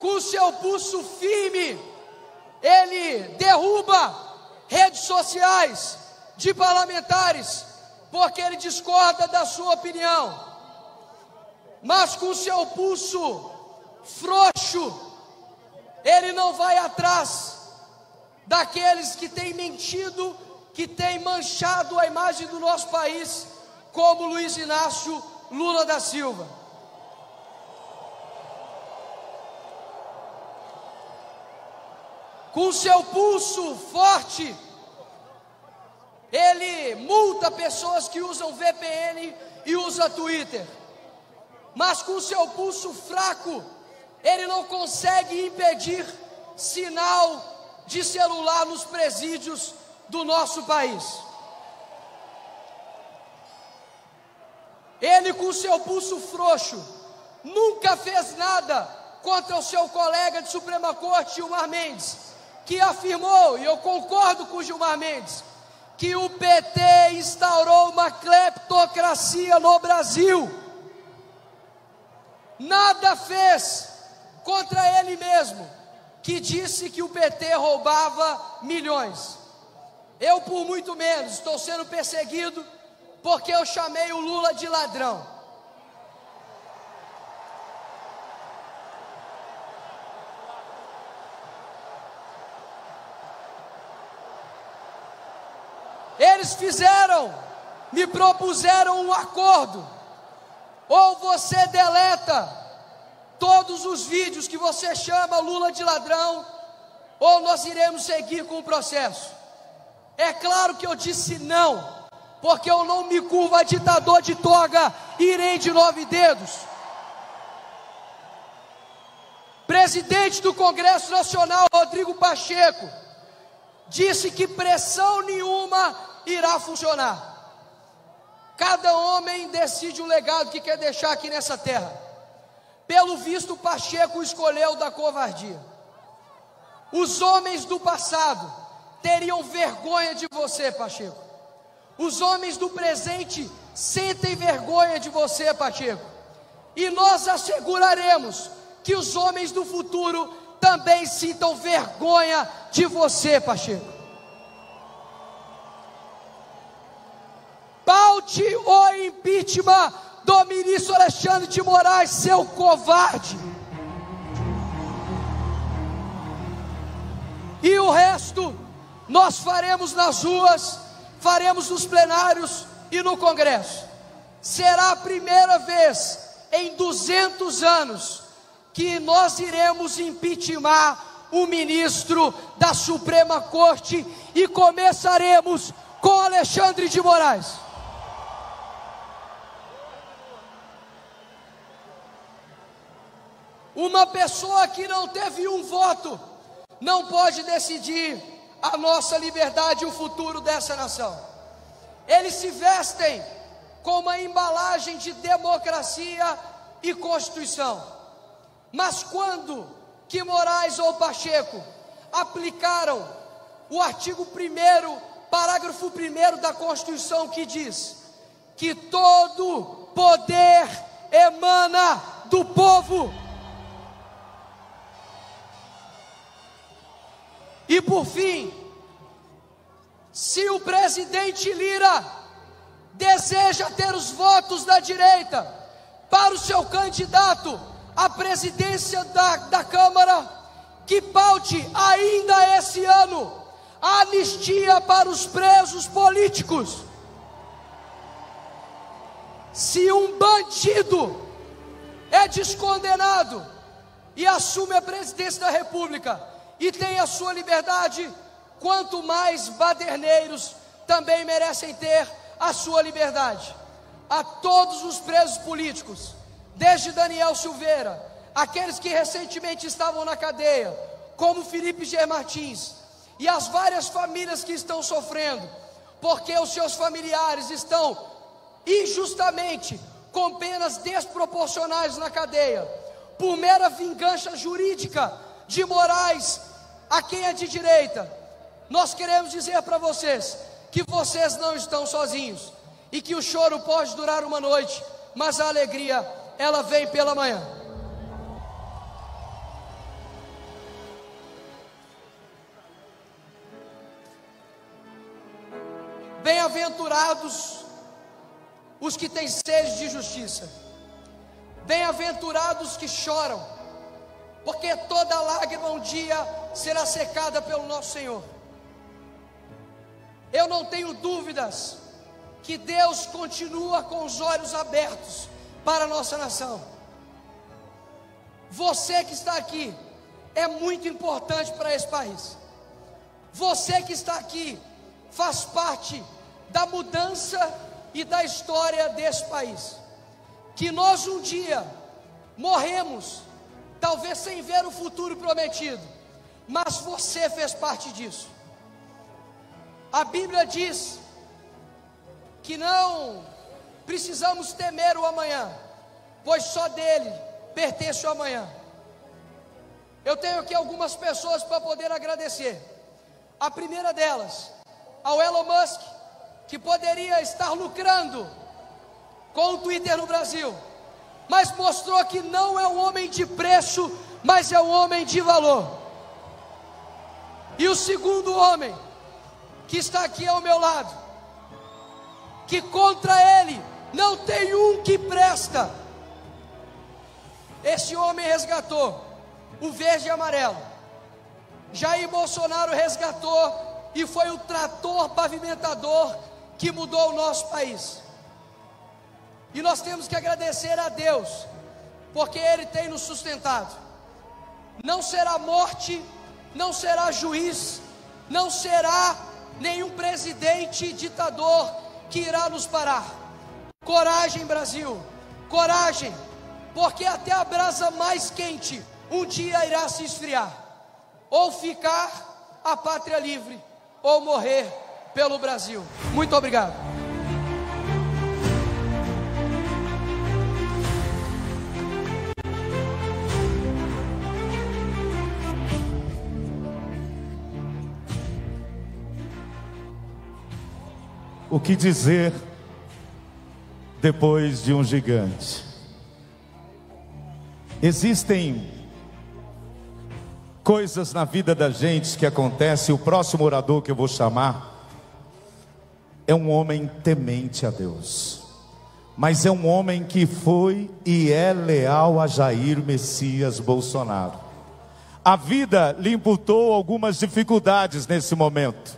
com seu pulso firme, ele derruba redes sociais de parlamentares, porque ele discorda da sua opinião. Mas com seu pulso frouxo, ele não vai atrás daqueles que têm mentido, que têm manchado a imagem do nosso país, como Luiz Inácio Lula da Silva. Com seu pulso forte, ele multa pessoas que usam VPN e usam Twitter. Mas com seu pulso fraco, ele não consegue impedir sinal de celular nos presídios do nosso país. Ele, com seu pulso frouxo, nunca fez nada contra o seu colega de Suprema Corte, Gilmar Mendes, que afirmou, e eu concordo com Gilmar Mendes, que o PT instaurou uma cleptocracia no Brasil. Nada fez contra ele mesmo, que disse que o PT roubava milhões. Eu, por muito menos, estou sendo perseguido porque eu chamei o Lula de ladrão. Eles me propuseram um acordo. Ou você deleta todos os vídeos que você chama Lula de ladrão, ou nós iremos seguir com o processo. É claro que eu disse não, porque eu não me curvo a ditador de toga e irei de 9 dedos. Presidente do Congresso Nacional, Rodrigo Pacheco, disse que pressão nenhuma irá funcionar. Cada homem decide o legado que quer deixar aqui nessa terra. Pelo visto, Pacheco escolheu da covardia. Os homens do passado teriam vergonha de você, Pacheco. Os homens do presente sentem vergonha de você, Pacheco. E nós asseguraremos que os homens do futuro também sintam vergonha de você, Pacheco. Paute o impeachment do ministro Alexandre de Moraes, seu covarde. E o resto nós faremos nas ruas, faremos nos plenários e no Congresso. Será a primeira vez em 200 anos que nós iremos impeachment o ministro da Suprema Corte e começaremos com Alexandre de Moraes. Uma pessoa que não teve um voto não pode decidir a nossa liberdade e o futuro dessa nação. Eles se vestem com uma embalagem de democracia e Constituição. Mas quando que Moraes ou Pacheco aplicaram o artigo 1º, parágrafo 1º da Constituição, que diz que todo poder emana do povo? E por fim, se o presidente Lira deseja ter os votos da direita para o seu candidato à presidência da Câmara, que paute ainda esse ano a anistia para os presos políticos. Se um bandido é descondenado e assume a presidência da República e tem a sua liberdade, quanto mais baderneiros também merecem ter a sua liberdade. A todos os presos políticos, desde Daniel Silveira, aqueles que recentemente estavam na cadeia, como Felipe G. Martins, e as várias famílias que estão sofrendo, porque os seus familiares estão injustamente com penas desproporcionais na cadeia, por mera vingança jurídica de Moraes a quem é de direita. Nós queremos dizer para vocês que vocês não estão sozinhos e que o choro pode durar uma noite, mas a alegria, ela vem pela manhã. Bem-aventurados os que têm sede de justiça. Bem-aventurados que choram, porque toda lágrima um dia será secada pelo nosso Senhor. Eu não tenho dúvidas que Deus continua com os olhos abertos para a nossa nação. Você que está aqui é muito importante para esse país. Você que está aqui faz parte da mudança e da história desse país. Que nós um dia morremos, talvez sem ver o futuro prometido, mas você fez parte disso. A Bíblia diz que não precisamos temer o amanhã, pois só dele pertence o amanhã. Eu tenho aqui algumas pessoas para poder agradecer. A primeira delas, ao Elon Musk, que poderia estar lucrando com o Twitter no Brasil, mas mostrou que não é um homem de preço, mas é um homem de valor. E o segundo homem, que está aqui ao meu lado, que contra ele não tem um que presta. Esse homem resgatou o verde e amarelo. Jair Bolsonaro resgatou e foi o trator pavimentador que mudou o nosso país. E nós temos que agradecer a Deus, porque Ele tem nos sustentado. Não será morte, não será juiz, não será nenhum presidente ditador que irá nos parar. Coragem, Brasil, coragem, porque até a brasa mais quente um dia irá se esfriar. Ou ficar a pátria livre, ou morrer pelo Brasil. Muito obrigado. O que dizer depois de um gigante? Existem coisas na vida da gente que acontecem. O próximo orador que eu vou chamar é um homem temente a Deus, mas é um homem que foi e é leal a Jair Messias Bolsonaro. A vida lhe imputou algumas dificuldades nesse momento,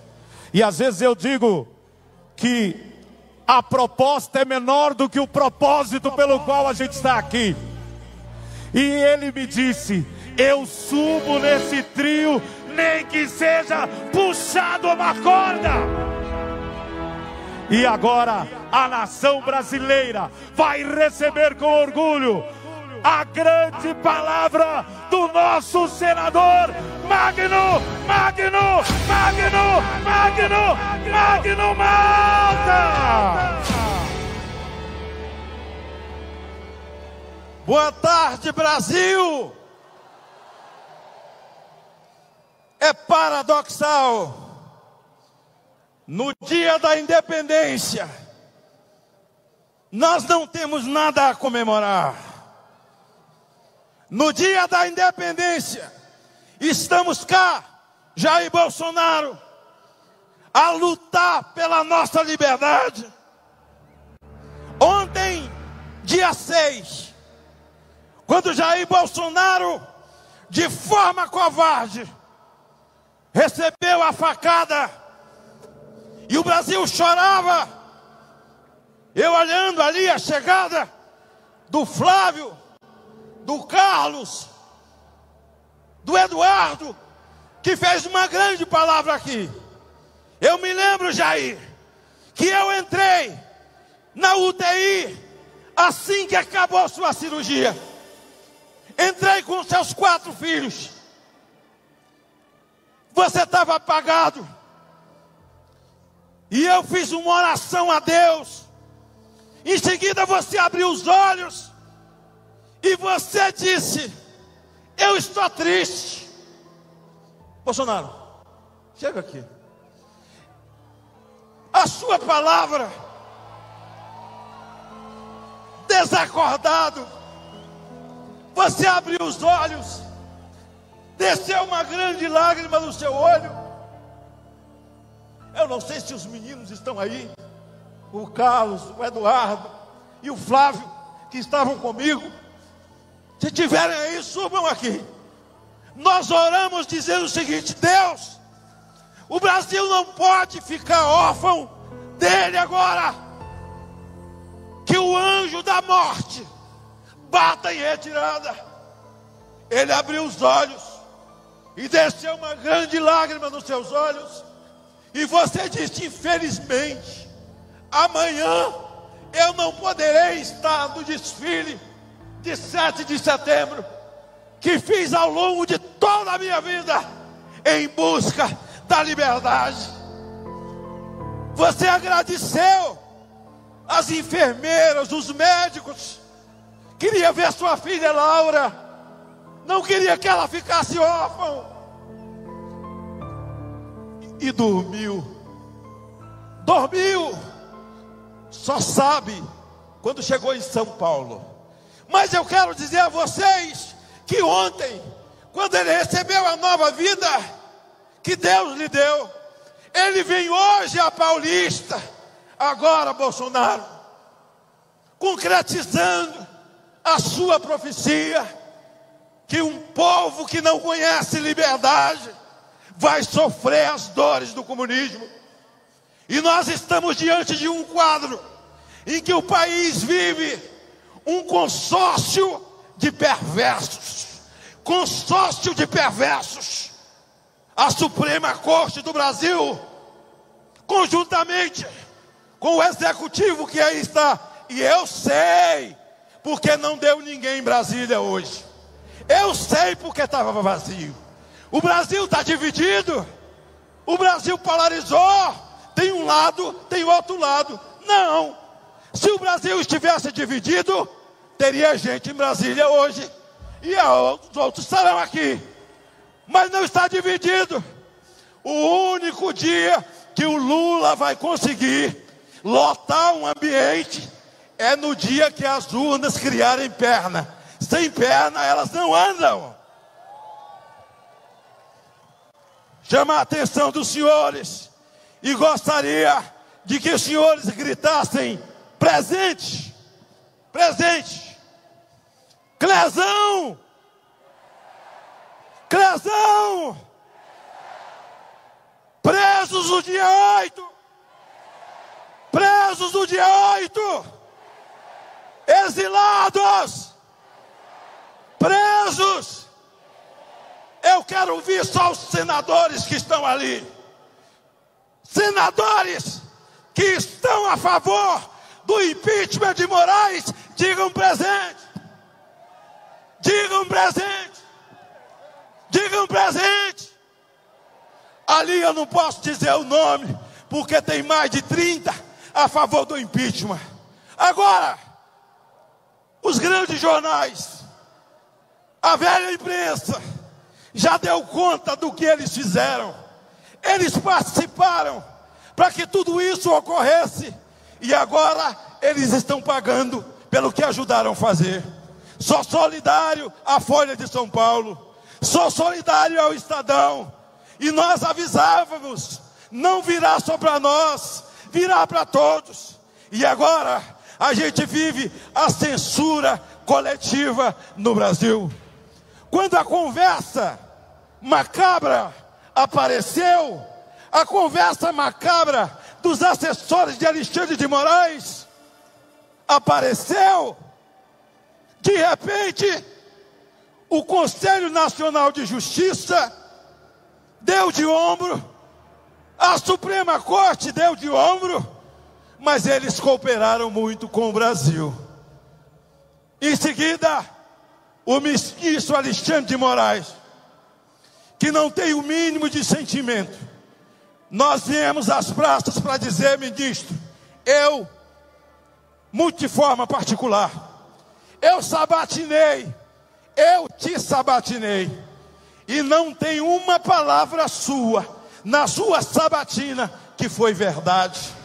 e às vezes eu digo que a proposta é menor do que o propósito pelo qual a gente está aqui. E ele me disse: eu subo nesse trio, nem que seja puxado uma corda. E agora a nação brasileira vai receber com orgulho a grande palavra do nosso senador Magno Malta. Boa tarde, Brasil. É paradoxal. No dia da independência, nós não temos nada a comemorar. No dia da independência, estamos cá, Jair Bolsonaro, a lutar pela nossa liberdade. Ontem, dia 6, quando Jair Bolsonaro, de forma covarde, recebeu a facada, e o Brasil chorava, eu olhando ali a chegada do Flávio, do Carlos, do Eduardo, que fez uma grande palavra aqui. Eu me lembro, Jair, que eu entrei na UTI assim que acabou sua cirurgia. Entrei com seus 4 filhos. Você estava apagado. E eu fiz uma oração a Deus. Em seguida você abriu os olhos e você disse: eu estou triste. Bolsonaro, chega aqui. A sua palavra, desacordado, você abriu os olhos, desceu uma grande lágrima no seu olho. Eu não sei se os meninos estão aí, o Carlos, o Eduardo e o Flávio, que estavam comigo, se tiverem aí, subam aqui. Nós oramos dizendo o seguinte: Deus, o Brasil não pode ficar órfão dele agora. Que o anjo da morte bata em retirada. Ele abriu os olhos e desceu uma grande lágrima nos seus olhos. E você disse: infelizmente, amanhã eu não poderei estar no desfile de 7 de setembro, que fiz ao longo de toda a minha vida em busca da liberdade. Você agradeceu as enfermeiras, os médicos. Queria ver sua filha Laura, não queria que ela ficasse órfã, e dormiu. Só sabe quando chegou em São Paulo. Mas eu quero dizer a vocês que ontem, quando ele recebeu a nova vida que Deus lhe deu, ele vem hoje a Paulista, agora Bolsonaro, concretizando a sua profecia, que um povo que não conhece liberdade vai sofrer as dores do comunismo. E nós estamos diante de um quadro em que o país vive um consórcio de perversos. Consórcio de perversos. A Suprema Corte do Brasil, conjuntamente com o Executivo que aí está, e eu sei porque não deu ninguém em Brasília hoje. Eu sei porque estava vazio. O Brasil está dividido. O Brasil polarizou. Tem um lado, tem outro lado. Não. Se o Brasil estivesse dividido, teria gente em Brasília hoje, e os outros estarão aqui. Mas não está dividido. O único dia que o Lula vai conseguir lotar um ambiente é no dia que as urnas criarem perna. Sem perna elas não andam. Chamar a atenção dos senhores, e gostaria de que os senhores gritassem: presente, presente. Clezão, Clezão, presos no dia 8, presos no dia 8, exilados, presos. Eu quero ouvir só os senadores que estão ali. Senadores que estão a favor do impeachment de Moraes, digam presente. Digam presente. Digam presente. Ali eu não posso dizer o nome, porque tem mais de 30 a favor do impeachment. Agora, os grandes jornais, a velha imprensa, já deu conta do que eles fizeram. Eles participaram para que tudo isso ocorresse, e agora eles estão pagando pelo que ajudaram a fazer. Sou solidário à Folha de São Paulo, sou solidário ao Estadão, e nós avisávamos: não virá só para nós, virá para todos. E agora a gente vive a censura coletiva no Brasil. Quando a conversa macabra apareceu, a conversa macabra dos assessores de Alexandre de Moraes apareceu, de repente o Conselho Nacional de Justiça deu de ombro, a Suprema Corte deu de ombro, mas eles cooperaram muito com o Brasil. Em seguida, o ministro Alexandre de Moraes, que não tem o mínimo de sentimento, nós viemos às praças para dizer: ministro, eu, muito de forma particular, eu sabatinei, eu te sabatinei, e não tem uma palavra sua na sua sabatina que foi verdade.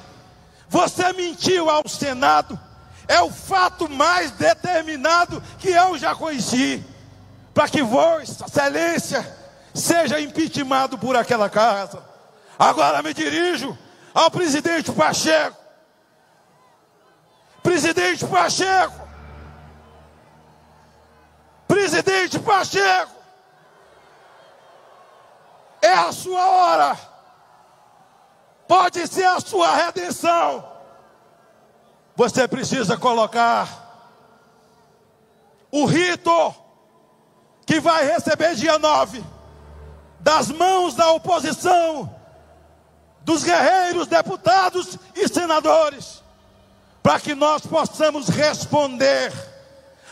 Você mentiu ao Senado, é o fato mais determinado que eu já conheci, para que Vossa Excelência seja impeachmentado por aquela casa. Agora me dirijo ao presidente Pacheco. Presidente Pacheco, presidente Pacheco, é a sua hora, pode ser a sua redenção. Você precisa colocar o rito que vai receber dia 9, das mãos da oposição, dos guerreiros, deputados e senadores, para que nós possamos responder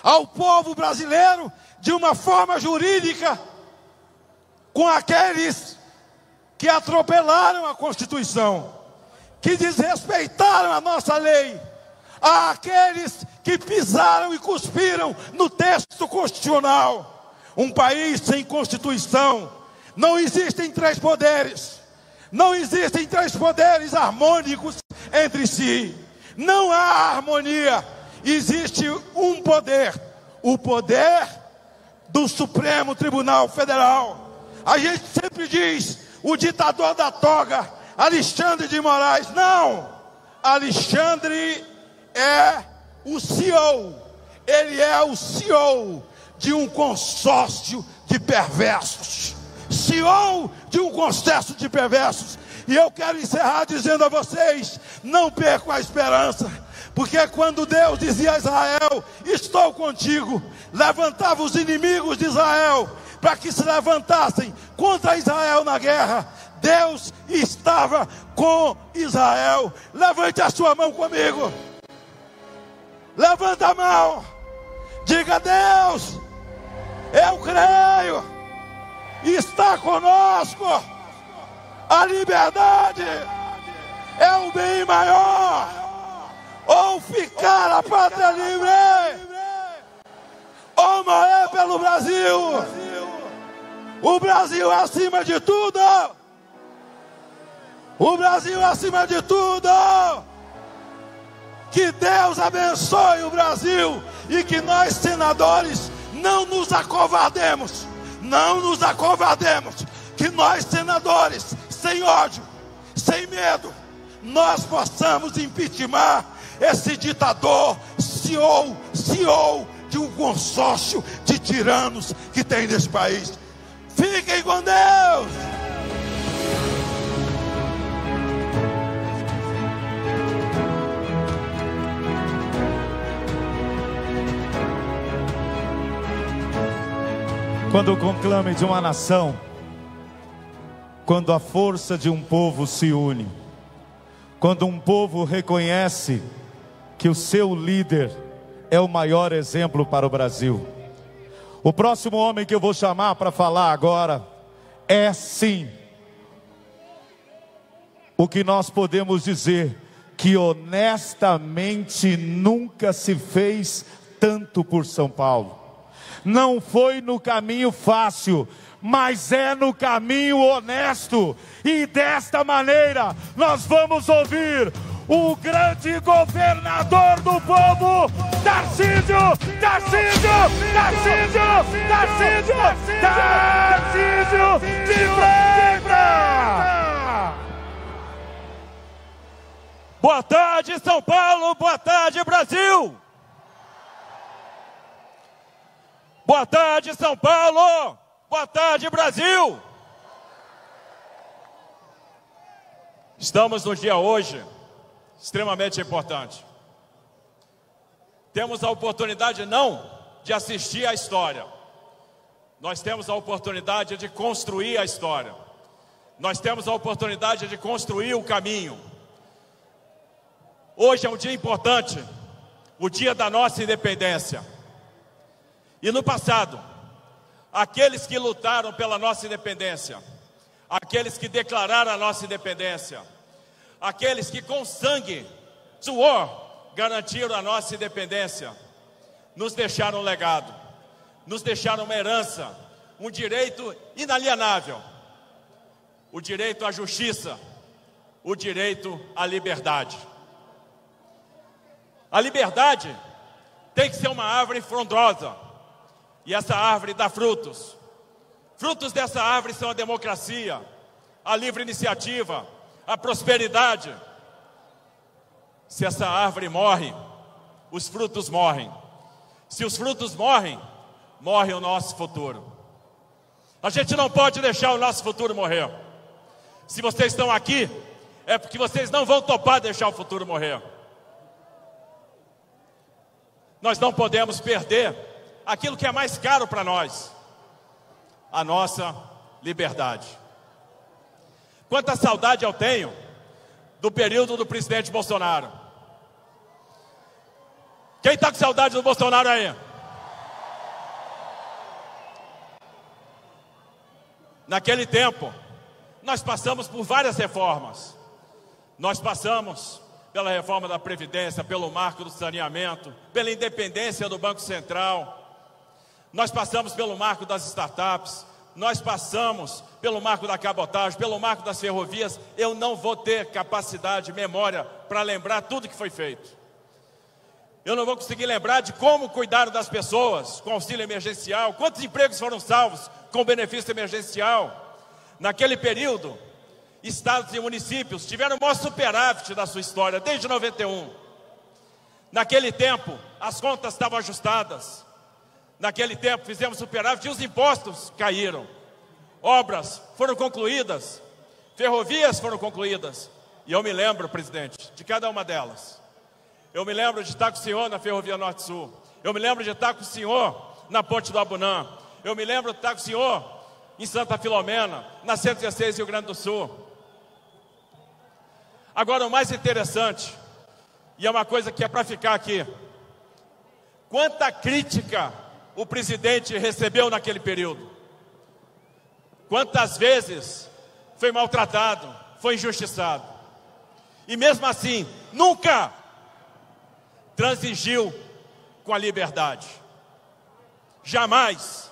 ao povo brasileiro de uma forma jurídica com aqueles que atropelaram a Constituição, que desrespeitaram a nossa lei, àqueles que pisaram e cuspiram no texto constitucional. Um país sem Constituição, não existem três poderes, não existem três poderes harmônicos entre si, não há harmonia, existe um poder, o poder do Supremo Tribunal Federal. A gente sempre diz, o ditador da toga, Alexandre de Moraes. Não, Alexandre é o CEO, ele é o CEO de um consórcio de perversos, CEO de um consórcio de perversos. E eu quero encerrar dizendo a vocês, não percam a esperança, porque quando Deus dizia a Israel, estou contigo, levantava os inimigos de Israel, para que se levantassem contra Israel na guerra, Deus estava com Israel. Levante a sua mão comigo, levanta a mão, diga: Deus, eu creio, está conosco, a liberdade é o bem maior, ou ficar a pátria livre, ou morrer pelo Brasil. O Brasil acima de tudo, o Brasil acima de tudo. Que Deus abençoe o Brasil e que nós, senadores, não nos acovardemos, não nos acovardemos, que nós, senadores, sem ódio, sem medo, nós possamos impeachment esse ditador, CEO de um consórcio de tiranos que tem nesse país. Fiquem com Deus! Quando o conclame de uma nação, quando a força de um povo se une, quando um povo reconhece que o seu líder é o maior exemplo para o Brasil. O próximo homem que eu vou chamar para falar agora é sim o que nós podemos dizer, que honestamente nunca se fez tanto por São Paulo. Não foi no caminho fácil, mas é no caminho honesto. E desta maneira nós vamos ouvir o grande governador do povo, Tarcísio de Freitas. Boa tarde, São Paulo, boa tarde, Brasil. Boa tarde, São Paulo, boa tarde, Brasil. Estamos no dia hoje extremamente importante. Temos a oportunidade não de assistir à história, nós temos a oportunidade de construir a história, nós temos a oportunidade de construir o caminho. Hoje é um dia importante, o dia da nossa independência. E no passado, aqueles que lutaram pela nossa independência, aqueles que declararam a nossa independência, aqueles que com sangue, suor, garantiram a nossa independência, nos deixaram um legado, nos deixaram uma herança, um direito inalienável, o direito à justiça, o direito à liberdade. A liberdade tem que ser uma árvore frondosa, e essa árvore dá frutos. Frutos dessa árvore são a democracia, a livre iniciativa, a prosperidade. Se essa árvore morre, os frutos morrem. Se os frutos morrem, morre o nosso futuro. A gente não pode deixar o nosso futuro morrer. Se vocês estão aqui, é porque vocês não vão topar deixar o futuro morrer. Nós não podemos perder aquilo que é mais caro para nós, a nossa liberdade. Quanta saudade eu tenho do período do presidente Bolsonaro. Quem está com saudade do Bolsonaro aí? Naquele tempo, nós passamos por várias reformas. Nós passamos pela reforma da Previdência, pelo marco do saneamento, pela independência do Banco Central. Nós passamos pelo marco das startups. Nós passamos pelo marco da cabotagem, pelo marco das ferrovias. Eu não vou ter capacidade, memória para lembrar tudo que foi feito. Eu não vou conseguir lembrar de como cuidaram das pessoas com auxílio emergencial, quantos empregos foram salvos com benefício emergencial. Naquele período, estados e municípios tiveram o maior superávit da sua história, desde 91. Naquele tempo, as contas estavam ajustadas. Naquele tempo, fizemos superávit e os impostos caíram. Obras foram concluídas, ferrovias foram concluídas. E eu me lembro, presidente, de cada uma delas. Eu me lembro de estar com o senhor na Ferrovia Norte-Sul. Eu me lembro de estar com o senhor na Ponte do Abunã. Eu me lembro de estar com o senhor em Santa Filomena, na 116 Rio Grande do Sul. Agora, o mais interessante, e é uma coisa que é para ficar aqui: quanta crítica o presidente recebeu naquele período. Quantas vezes foi maltratado, foi injustiçado. E mesmo assim, nunca transigiu com a liberdade. Jamais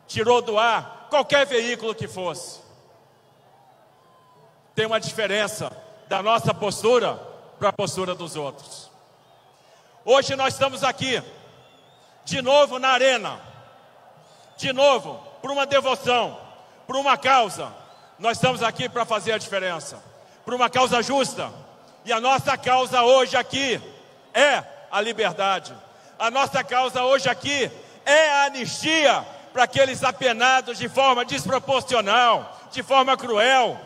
tirou do ar qualquer veículo que fosse. Tem uma diferença da nossa postura para a postura dos outros. Hoje nós estamos aqui, de novo na arena, de novo, por uma devoção, por uma causa. Nós estamos aqui para fazer a diferença, por uma causa justa. E a nossa causa hoje aqui é a liberdade. A nossa causa hoje aqui é a anistia para aqueles apenados de forma desproporcional, de forma cruel.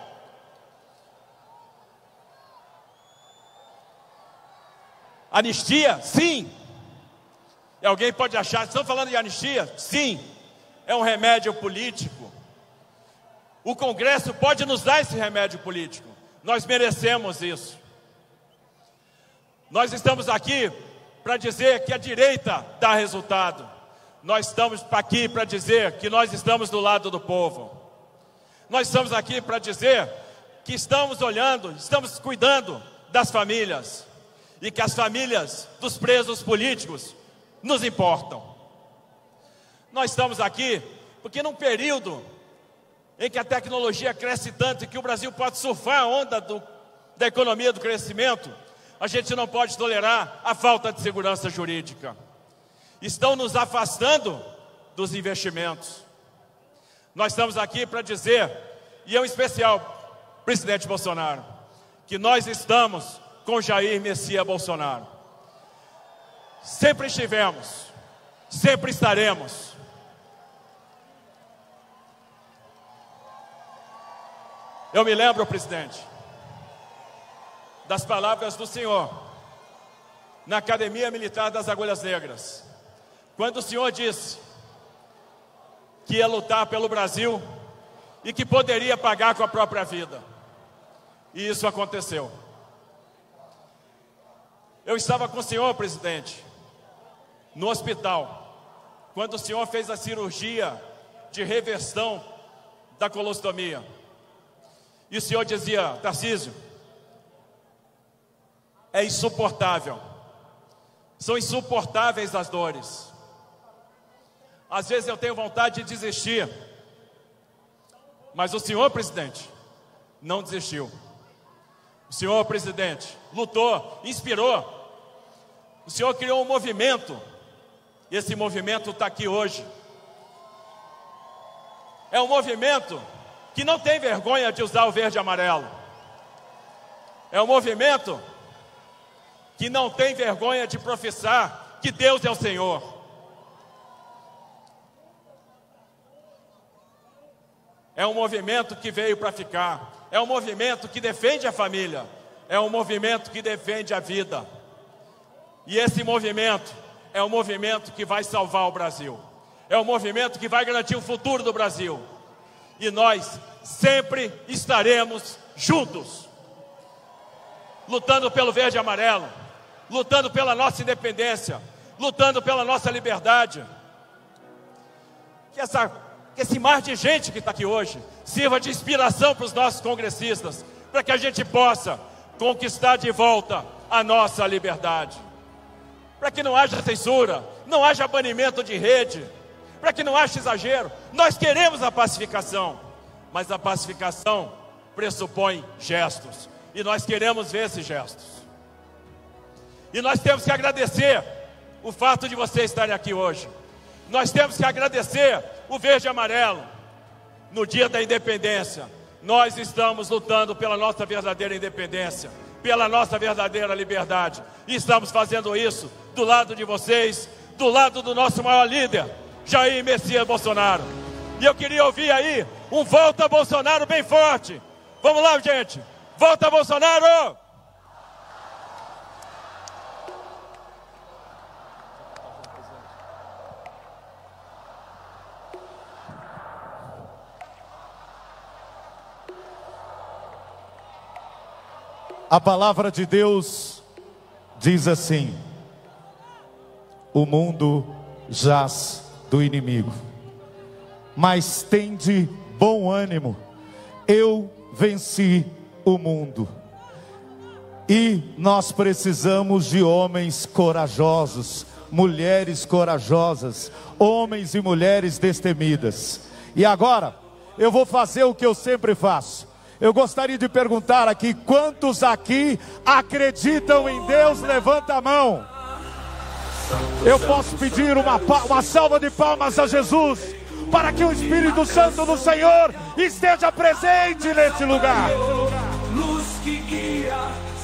Anistia? Sim. E alguém pode achar, estão falando de anistia? Sim. É um remédio político. O Congresso pode nos dar esse remédio político. Nós merecemos isso. Nós estamos aqui para dizer que a direita dá resultado. Nós estamos aqui para dizer que nós estamos do lado do povo. Nós estamos aqui para dizer que estamos olhando, estamos cuidando das famílias. E que as famílias dos presos políticos nos importam. Nós estamos aqui porque num período em que a tecnologia cresce tanto e que o Brasil pode surfar a onda da economia do crescimento, a gente não pode tolerar a falta de segurança jurídica. Estão nos afastando dos investimentos. Nós estamos aqui para dizer, e eu em especial, presidente Bolsonaro, que nós estamos com Jair Messias Bolsonaro. Sempre estivemos, sempre estaremos. Eu me lembro, presidente, das palavras do senhor na Academia Militar das Agulhas Negras, quando o senhor disse que ia lutar pelo Brasil e que poderia pagar com a própria vida. E isso aconteceu. Eu estava com o senhor, presidente, no hospital, quando o senhor fez a cirurgia de reversão da colostomia. E o senhor dizia: Tarcísio, é insuportável. São insuportáveis as dores. Às vezes eu tenho vontade de desistir. Mas o senhor, presidente, não desistiu. O senhor, presidente, lutou, inspirou. O senhor criou um movimento. Esse movimento está aqui hoje. É um movimento que não tem vergonha de usar o verde e amarelo. É um movimento que não tem vergonha de professar que Deus é o Senhor. É um movimento que veio para ficar. É um movimento que defende a família. É um movimento que defende a vida. E esse movimento é um movimento que vai salvar o Brasil. É um movimento que vai garantir o futuro do Brasil. E nós sempre estaremos juntos, lutando pelo verde e amarelo, lutando pela nossa independência, lutando pela nossa liberdade. Que esse mar de gente que está aqui hoje sirva de inspiração para os nossos congressistas, para que a gente possa conquistar de volta a nossa liberdade, para que não haja censura, não haja banimento de rede, para que não haja exagero. Nós queremos a pacificação, mas a pacificação pressupõe gestos, e nós queremos ver esses gestos. E nós temos que agradecer o fato de vocês estarem aqui hoje. Nós temos que agradecer o verde e amarelo. No dia da independência, nós estamos lutando pela nossa verdadeira independência, pela nossa verdadeira liberdade. E estamos fazendo isso do lado de vocês, do lado do nosso maior líder, Jair Messias Bolsonaro. E eu queria ouvir aí um volta Bolsonaro bem forte. Vamos lá, gente. Volta Bolsonaro! A palavra de Deus diz assim: o mundo jaz do inimigo, mas tende bom ânimo, eu venci o mundo. E nós precisamos de homens corajosos, mulheres corajosas, homens e mulheres destemidas. E agora, eu vou fazer o que eu sempre faço. Eu gostaria de perguntar aqui, quantos aqui acreditam em Deus? Levanta a mão. Eu posso pedir uma salva de palmas a Jesus, para que o Espírito Santo do Senhor esteja presente nesse lugar. Luz que guia,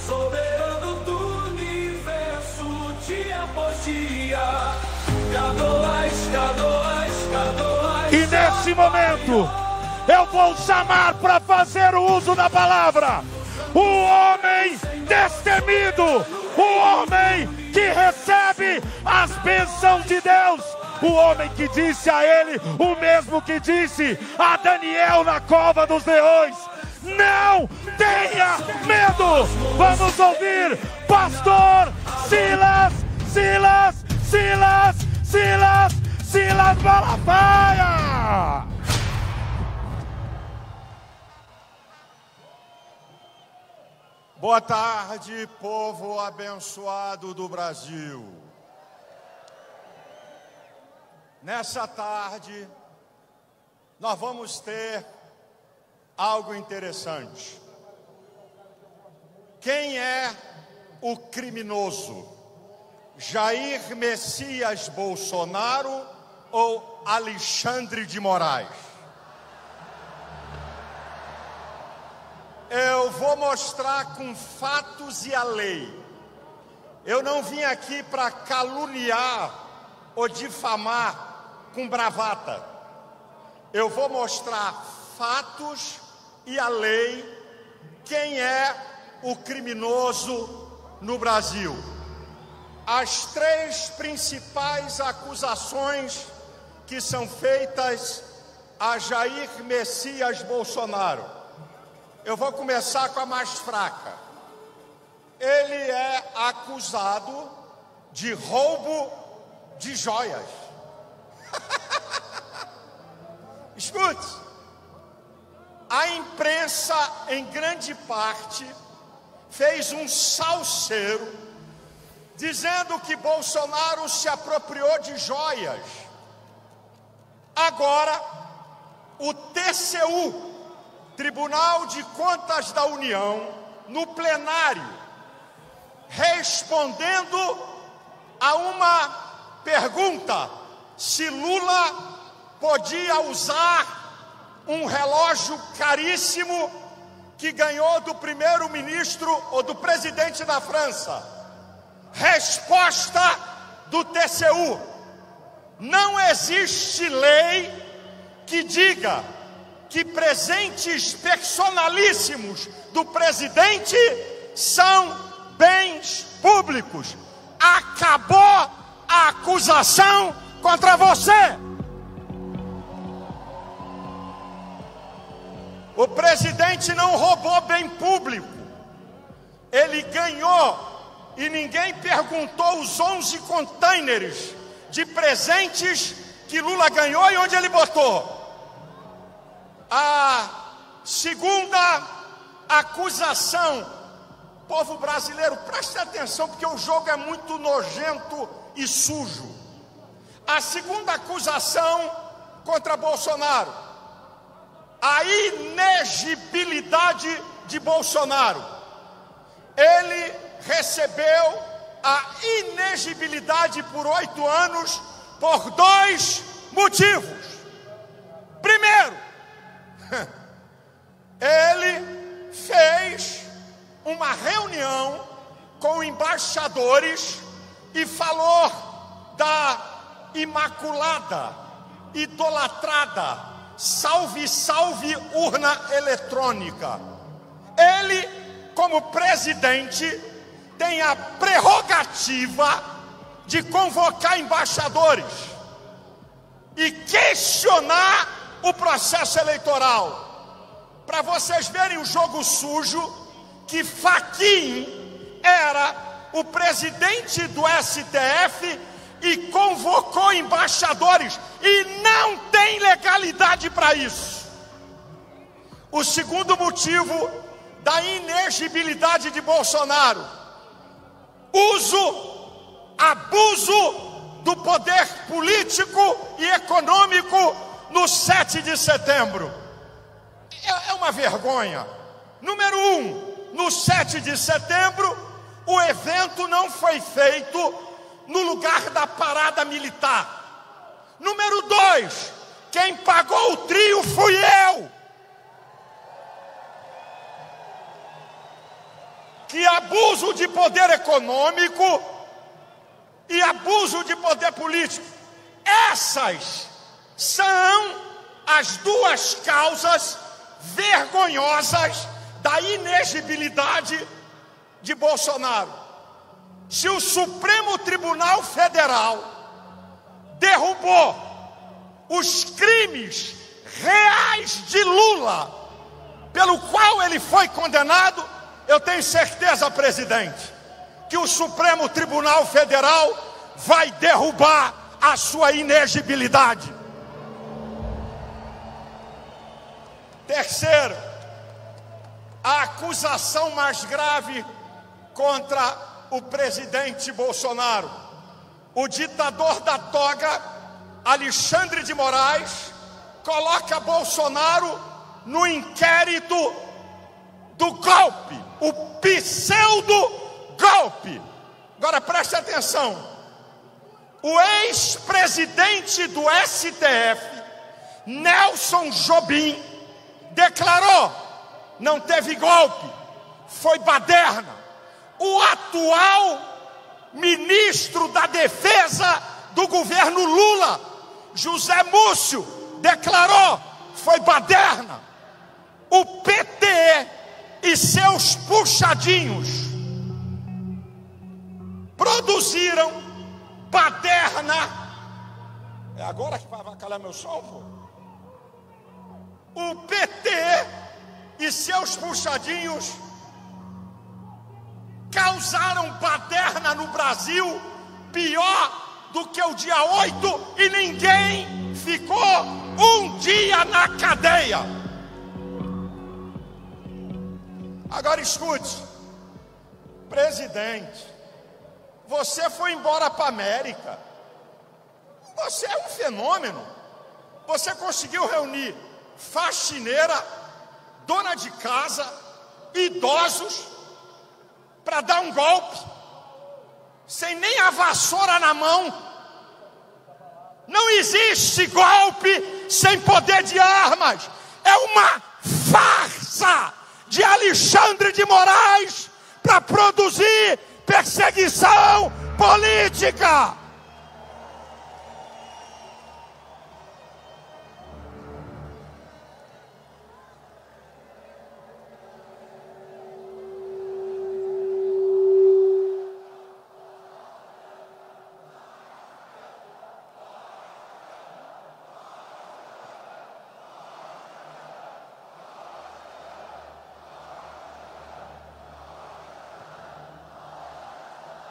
soberano do universo, dia por dia, e nesse momento eu vou chamar para fazer o uso da palavra o homem destemido, o homem que recebe as bênçãos de Deus, o homem que disse a ele o mesmo que disse a Daniel na cova dos leões: não tenha medo. Vamos ouvir pastor Silas Malafaia. Boa tarde, povo abençoado do Brasil. Nessa tarde, nós vamos ter algo interessante. Quem é o criminoso? Jair Messias Bolsonaro ou Alexandre de Moraes? Eu vou mostrar com fatos e a lei. Eu não vim aqui para caluniar ou difamar com bravata. Eu vou mostrar fatos e a lei, quem é o criminoso no Brasil. As três principais acusações que são feitas a Jair Messias Bolsonaro. Eu vou começar com a mais fraca. Ele é acusado de roubo de joias. Escute, a imprensa, em grande parte, fez um salseiro, dizendo que Bolsonaro se apropriou de joias. Agora, o TCU, Tribunal de Contas da União, no plenário, respondendo a uma pergunta: se Lula podia usar um relógio caríssimo que ganhou do primeiro-ministro ou do presidente da França. Resposta do TCU: não existe lei que diga que presentes personalíssimos do presidente são bens públicos. Acabou a acusação contra você. O presidente não roubou bem público. Ele ganhou e ninguém perguntou os 11 containers de presentes que Lula ganhou e onde ele botou. A segunda acusação, povo brasileiro, preste atenção porque o jogo é muito nojento e sujo. A segunda acusação contra Bolsonaro: a inegibilidade de Bolsonaro. Ele recebeu a inegibilidade por 8 anos por 2 motivos. Primeiro, ele fez uma reunião com embaixadores e falou da imaculada, idolatrada, salve, salve urna eletrônica. Ele, como presidente, tem a prerrogativa de convocar embaixadores e questionar o processo eleitoral. Para vocês verem o jogo sujo, que Fachin era o presidente do STF e convocou embaixadores e não tem legalidade para isso. O segundo motivo da inegibilidade de Bolsonaro: abuso do poder político e econômico no 7 de setembro. É uma vergonha. Número 1, no 7 de setembro, o evento não foi feito no lugar da parada militar. Número 2, quem pagou o trio fui eu. Que abuso de poder econômico e abuso de poder político. Essas são as duas causas vergonhosas da inegibilidade de Bolsonaro. Se o Supremo Tribunal Federal derrubou os crimes reais de Lula, pelo qual ele foi condenado, eu tenho certeza, presidente, que o Supremo Tribunal Federal vai derrubar a sua inegibilidade. Terceiro, a acusação mais grave contra o presidente Bolsonaro. O ditador da toga, Alexandre de Moraes, coloca Bolsonaro no inquérito do golpe, o pseudo-golpe. Agora preste atenção: o ex-presidente do STF, Nelson Jobim, declarou: não teve golpe, foi baderna. O atual ministro da Defesa do governo Lula, José Múcio, declarou: foi baderna. O PT e seus puxadinhos produziram baderna. É agora que vai avacalhar meu som, pô? O PT e seus puxadinhos causaram baderna no Brasil pior do que o dia 8 e ninguém ficou um dia na cadeia. Agora escute, presidente, você foi embora para a América, você é um fenômeno, você conseguiu reunir faxineira, dona de casa, idosos, para dar um golpe, sem nem a vassoura na mão. Não existe golpe sem poder de armas. É uma farsa de Alexandre de Moraes para produzir perseguição política.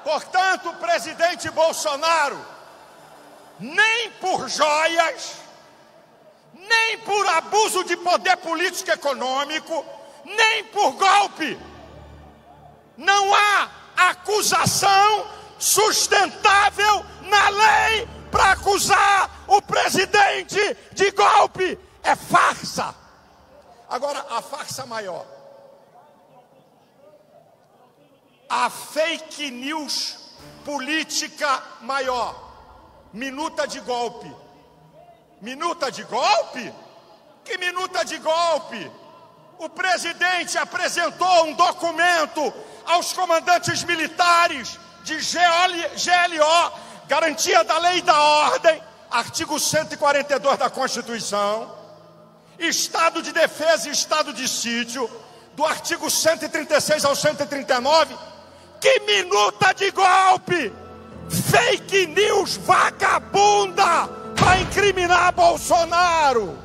Portanto, presidente Bolsonaro, nem por joias, nem por abuso de poder político e econômico, nem por golpe, não há acusação sustentável na lei para acusar o presidente de golpe. É farsa. Agora, a farsa maior, a fake news política maior, minuta de golpe. Minuta de golpe? Que minuta de golpe? O presidente apresentou um documento aos comandantes militares de GLO, garantia da lei e da ordem, artigo 142 da Constituição, estado de defesa e estado de sítio, do artigo 136 ao 139, que minuta de golpe, fake news vagabunda para incriminar Bolsonaro.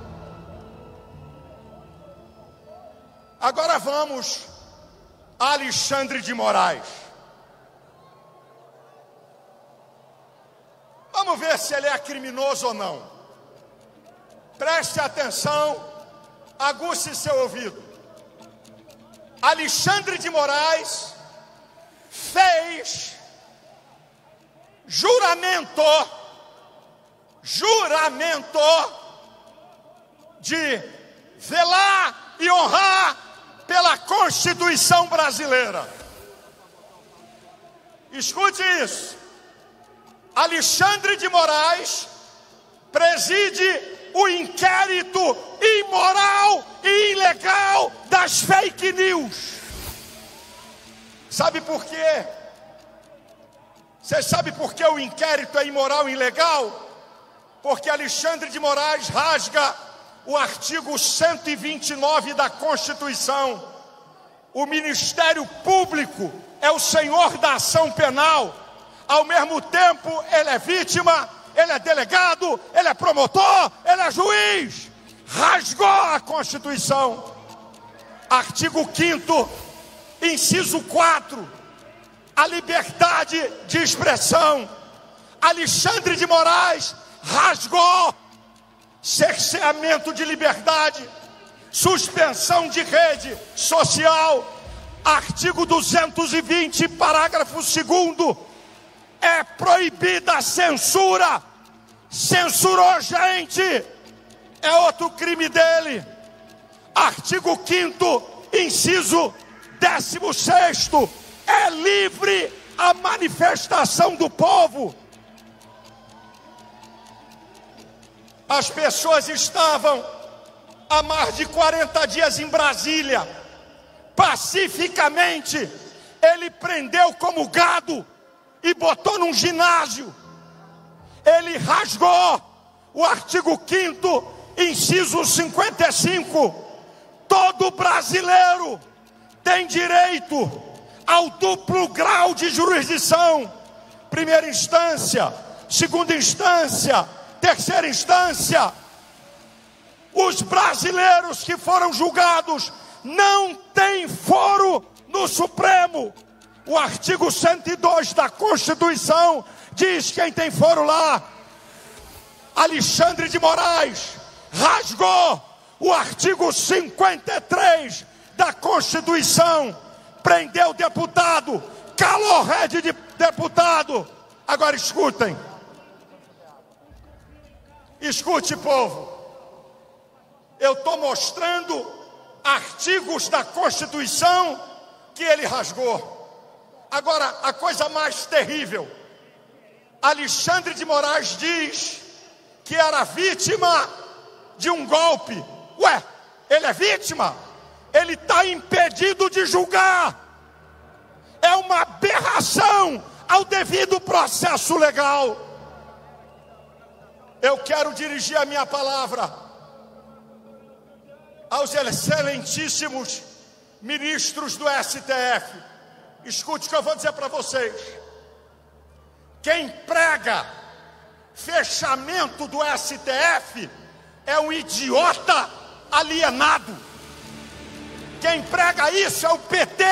Agora vamos a Alexandre de Moraes. Vamos ver se ele é criminoso ou não. Preste atenção, aguce seu ouvido. Alexandre de Moraes fez juramento de zelar e honrar pela Constituição brasileira. Escute isso. Alexandre de Moraes preside o inquérito imoral e ilegal das fake news. Sabe por quê? Você sabe por que o inquérito é imoral e ilegal? Porque Alexandre de Moraes rasga o artigo 129 da Constituição. O Ministério Público é o senhor da ação penal. Ao mesmo tempo, ele é vítima, ele é delegado, ele é promotor, ele é juiz. Rasgou a Constituição. Artigo 5º, inciso 4, a liberdade de expressão. Alexandre de Moraes rasgou cerceamento de liberdade, suspensão de rede social. Artigo 220, parágrafo 2º, é proibida a censura. Censurou gente, é outro crime dele. Artigo 5º, inciso 16º, é livre a manifestação do povo. As pessoas estavam há mais de 40 dias em Brasília, pacificamente. Ele prendeu como gado e botou num ginásio. Ele rasgou o artigo 5º, inciso 55. Todo brasileiro tem direito ao duplo grau de jurisdição. Primeira instância, segunda instância, terceira instância. Os brasileiros que foram julgados não têm foro no Supremo. O artigo 102 da Constituição diz quem tem foro lá. Alexandre de Moraes rasgou o artigo 53 da Constituição, prendeu deputado, calou rede de deputado. Agora escutem. Escute, povo. Eu estou mostrando artigos da Constituição que ele rasgou. Agora, a coisa mais terrível. Alexandre de Moraes diz que era vítima de um golpe. Ué, ele é vítima? Ele está impedido de julgar. É é uma aberração ao devido processo legal. Eu quero dirigir a minha palavra aos excelentíssimos ministros do STF. Escute o que eu vou dizer para vocês. Quem prega fechamento do STF é um idiota alienado. Quem prega isso é o PT,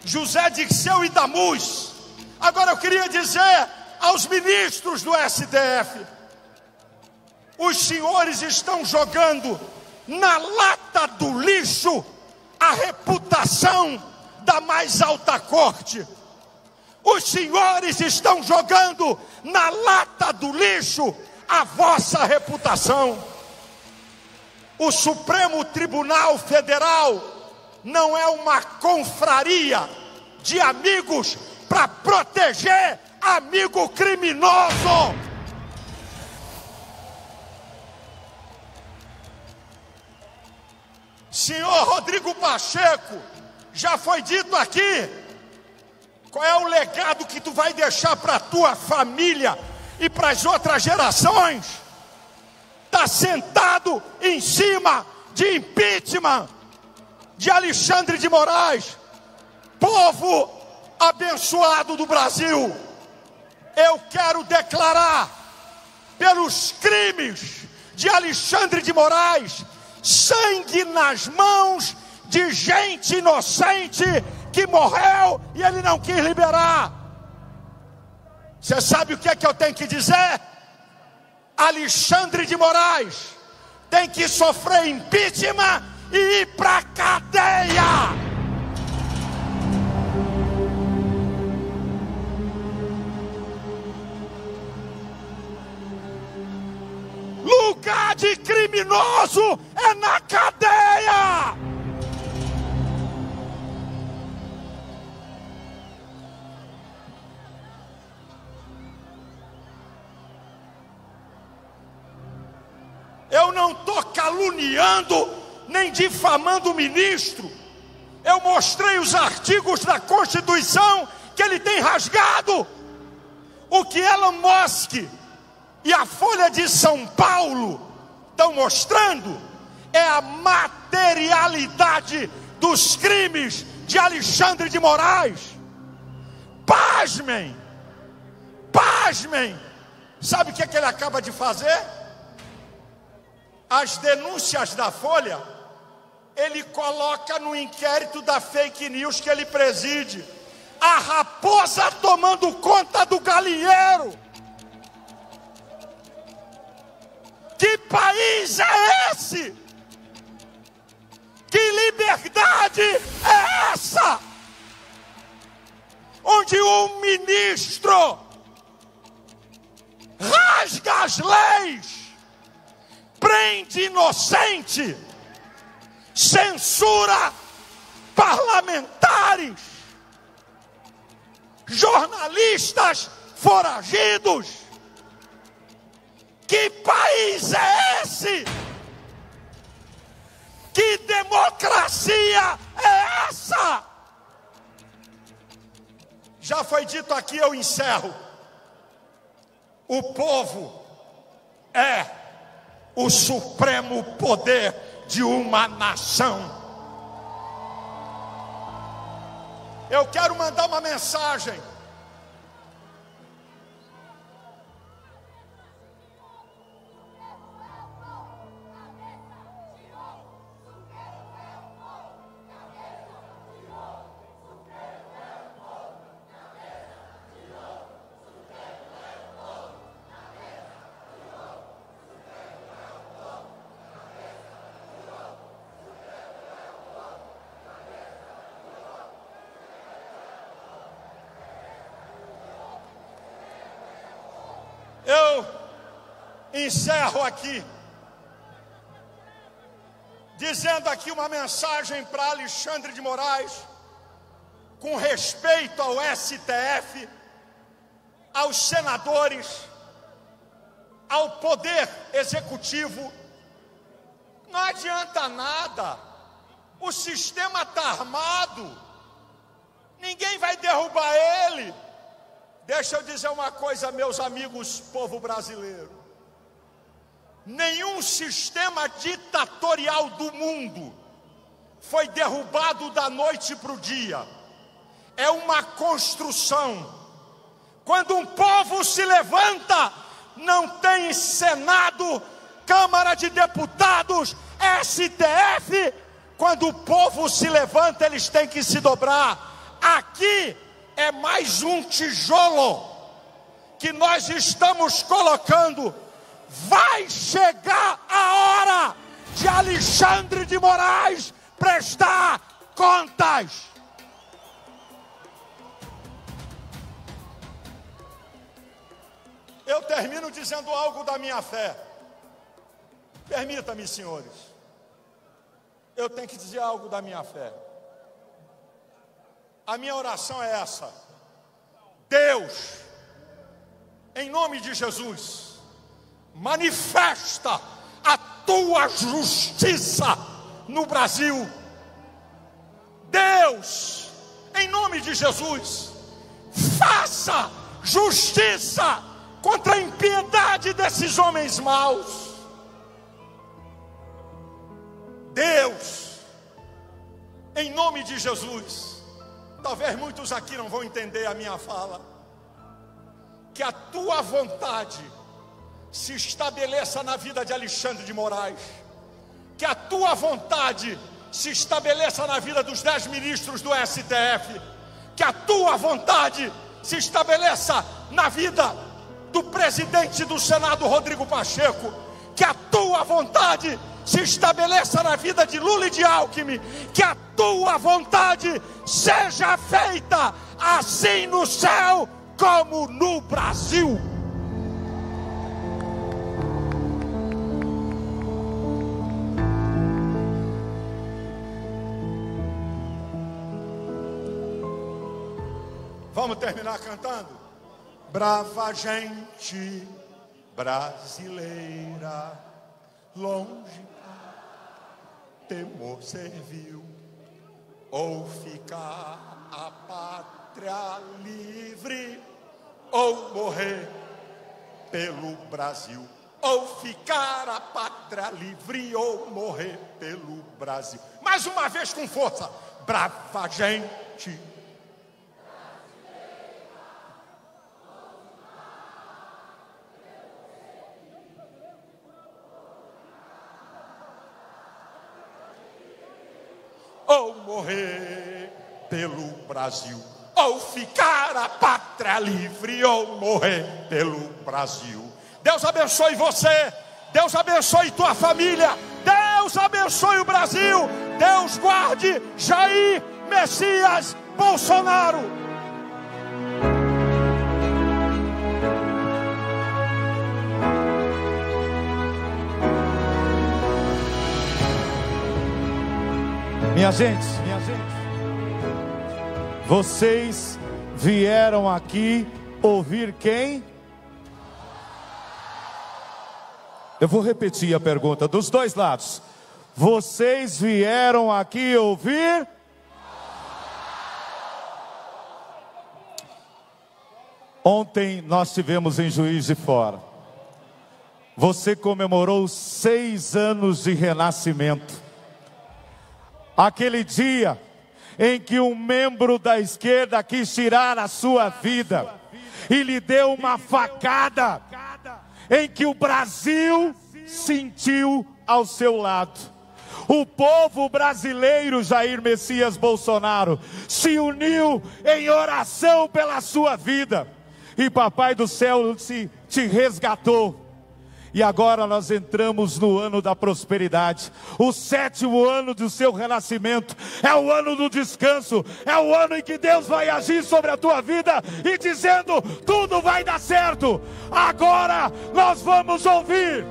José Dirceu e Damus. Agora eu queria dizer aos ministros do STF: os senhores estão jogando na lata do lixo a reputação da mais alta corte. Os senhores estão jogando na lata do lixo a vossa reputação. O Supremo Tribunal Federal não é uma confraria de amigos para proteger amigo criminoso. Senhor Rodrigo Pacheco, já foi dito aqui, qual é o legado que tu vai deixar para a tua família e para as outras gerações? Está sentado em cima de impeachment de Alexandre de Moraes, povo abençoado do Brasil. Eu quero declarar, pelos crimes de Alexandre de Moraes, sangue nas mãos de gente inocente que morreu e ele não quis liberar. Você sabe o que é que eu tenho que dizer? Alexandre de Moraes tem que sofrer impeachment e ir para a cadeia. Lugar de criminoso é na cadeia. Eu não estou caluniando nem difamando o ministro. Eu mostrei os artigos da Constituição que ele tem rasgado. O que Elon Musk e a Folha de São Paulo estão mostrando é a materialidade dos crimes de Alexandre de Moraes. Pasmem! Pasmem! Sabe o que é que ele acaba de fazer? As denúncias da Folha, ele coloca no inquérito da fake news que ele preside. A raposa tomando conta do galinheiro. Que país é esse? Que liberdade é essa? Onde um ministro rasga as leis, prende inocente, censura parlamentares, jornalistas foragidos. Que país é esse? Que democracia é essa? Já foi dito aqui, eu encerro. O povo é o supremo poder de uma nação. Eu quero mandar uma mensagem. Eu encerro aqui, dizendo aqui uma mensagem para Alexandre de Moraes, com respeito ao STF, aos senadores, ao poder executivo. Não adianta nada, o sistema está armado, ninguém vai derrubar ele. Deixa eu dizer uma coisa, meus amigos, povo brasileiro. Nenhum sistema ditatorial do mundo foi derrubado da noite para o dia. É uma construção. Quando um povo se levanta, não tem Senado, Câmara de Deputados, STF. Quando o povo se levanta, eles têm que se dobrar. Aqui é mais um tijolo que nós estamos colocando. Vai chegar a hora de Alexandre de Moraes prestar contas. Eu termino dizendo algo da minha fé. Permita-me, senhores. Eu tenho que dizer algo da minha fé. A minha oração é essa: Deus, em nome de Jesus, manifesta a tua justiça no Brasil. Deus, em nome de Jesus, faça justiça contra a impiedade desses homens maus. Deus, em nome de Jesus, talvez muitos aqui não vão entender a minha fala, que a tua vontade se estabeleça na vida de Alexandre de Moraes, que a tua vontade se estabeleça na vida dos 10 ministros do STF, que a tua vontade se estabeleça na vida do presidente do Senado, Rodrigo Pacheco, que a tua vontade se estabeleça na vida de Lula e de Alckmin, que a tua vontade seja feita assim no céu como no Brasil. Vamos terminar cantando? Brava gente brasileira, longe temor serviu, ou ficar a pátria livre, ou morrer pelo Brasil. Ou ficar a pátria livre, ou morrer pelo Brasil. Mais uma vez com força. Brava gente. Ou morrer pelo Brasil, ou ficar a pátria livre, ou morrer pelo Brasil. Deus abençoe você, Deus abençoe tua família, Deus abençoe o Brasil, Deus guarde Jair Messias Bolsonaro. Minha gente, vocês vieram aqui ouvir quem? Eu vou repetir a pergunta dos dois lados. Vocês vieram aqui ouvir? Ontem nós tivemos em Juiz de Fora. Você comemorou 6 anos de renascimento. Aquele dia em que um membro da esquerda quis tirar a sua vida e lhe deu uma facada, em que o Brasil sentiu ao seu lado. O povo brasileiro, Jair Messias Bolsonaro, se uniu em oração pela sua vida, e Papai do Céu te resgatou. E agora nós entramos no ano da prosperidade. O 7º ano do seu renascimento é o ano do descanso. É o ano em que Deus vai agir sobre a tua vida e dizendo: tudo vai dar certo. Agora nós vamos ouvir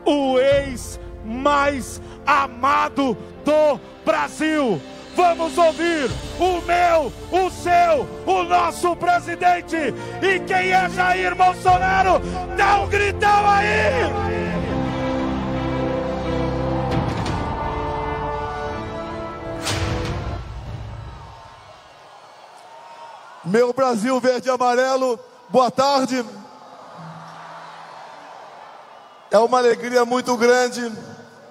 o ex mais amado do Brasil. Vamos ouvir o meu, o seu, o nosso presidente. E quem é Jair Bolsonaro? Dá um gritão aí! Meu Brasil verde e amarelo, boa tarde. É uma alegria muito grande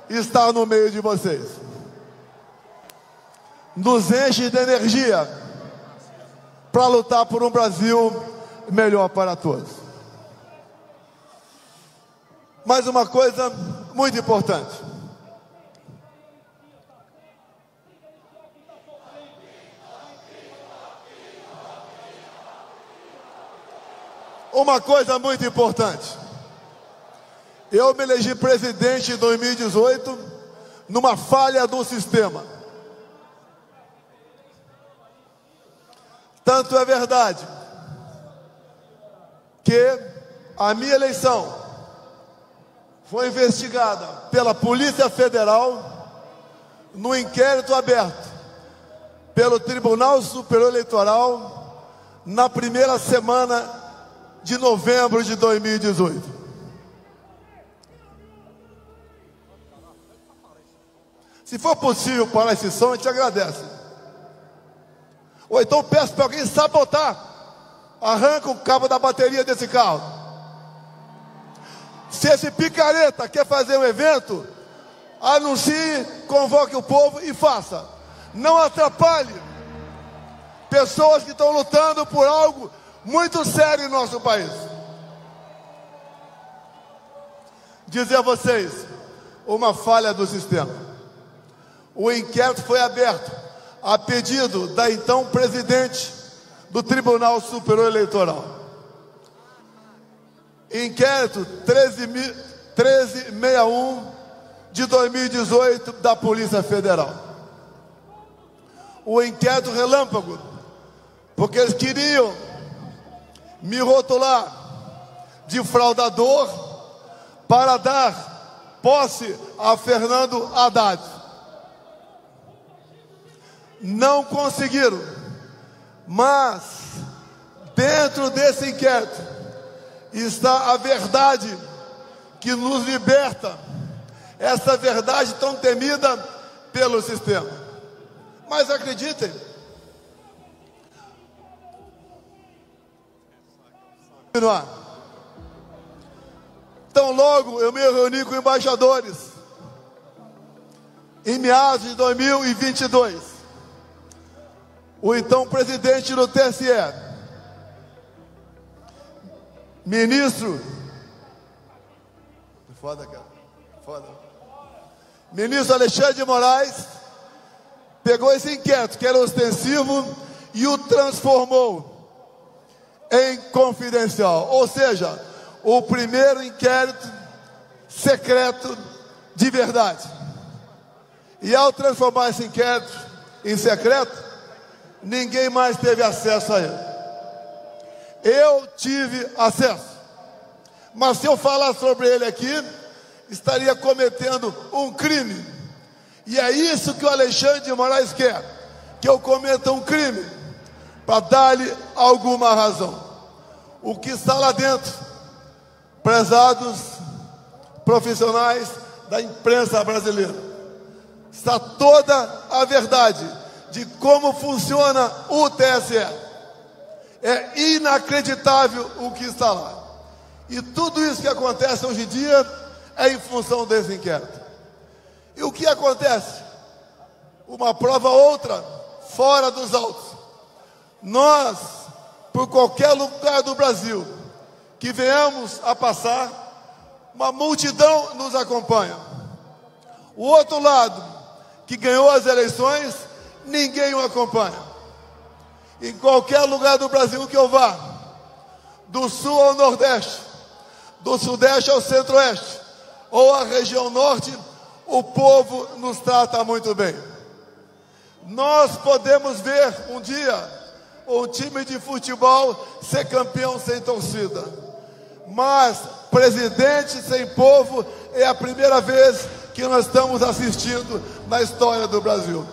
estar no meio de vocês. Nos enche de energia para lutar por um Brasil melhor para todos. Mais uma coisa muito importante. Uma coisa muito importante. Eu me elegi presidente em 2018 numa falha do sistema. Tanto é verdade que a minha eleição foi investigada pela Polícia Federal no inquérito aberto pelo Tribunal Superior Eleitoral na primeira semana de novembro de 2018. Se for possível parar esse som, a gente agradece. Ou então peço para alguém sabotar. Arranca o cabo da bateria desse carro. Se esse picareta quer fazer um evento, anuncie, convoque o povo e faça. Não atrapalhe pessoas que estão lutando por algo muito sério em nosso país. Dizer a vocês, uma falha do sistema. O inquérito foi aberto a pedido da então presidente do Tribunal Superior Eleitoral. Inquérito 1361 de 2018 da Polícia Federal. O inquérito relâmpago, porque eles queriam me rotular de fraudador para dar posse a Fernando Haddad. Não conseguiram, mas dentro desse inquérito está a verdade que nos liberta, essa verdade tão temida pelo sistema. Mas acreditem, tão logo eu me reuni com embaixadores em meados de 2022. O então presidente do TSE, ministro, ministro Alexandre de Moraes, pegou esse inquérito que era ostensivo e o transformou em confidencial, ou seja, o primeiro inquérito secreto de verdade. E ao transformar esse inquérito em secreto, ninguém mais teve acesso a ele. Eu tive acesso, mas se eu falar sobre ele aqui, estaria cometendo um crime. E é isso que o Alexandre de Moraes quer, que eu cometa um crime, para dar-lhe alguma razão. O que está lá dentro, prezados profissionais da imprensa brasileira, está toda a verdade de como funciona o TSE. É inacreditável o que está lá. E tudo isso que acontece hoje em dia é em função desse inquérito. E o que acontece? Uma prova outra, fora dos autos. Nós, por qualquer lugar do Brasil que venhamos a passar, uma multidão nos acompanha. O outro lado, que ganhou as eleições, ninguém o acompanha. Em qualquer lugar do Brasil que eu vá, do sul ao nordeste, do sudeste ao centro-oeste, ou a região norte, o povo nos trata muito bem. Nós podemos ver um dia um time de futebol ser campeão sem torcida, mas presidente sem povo é a primeira vez que nós estamos assistindo na história do Brasil.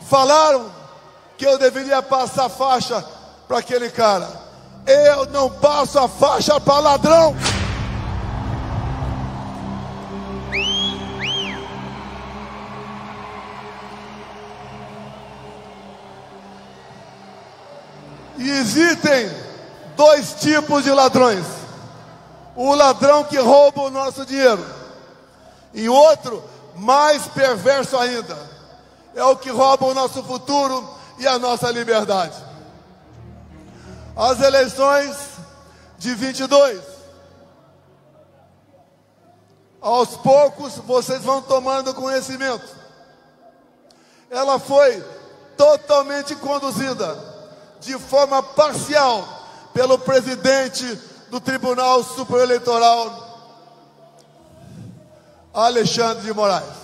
Falaram que eu deveria passar a faixa para aquele cara. Eu não passo a faixa para ladrão. E existem dois tipos de ladrões: o ladrão que rouba o nosso dinheiro, e outro, mais perverso ainda, é o que rouba o nosso futuro e a nossa liberdade. As eleições de 22, aos poucos vocês vão tomando conhecimento. Ela foi totalmente conduzida de forma parcial pelo presidente do Tribunal Superior Eleitoral, Alexandre de Moraes.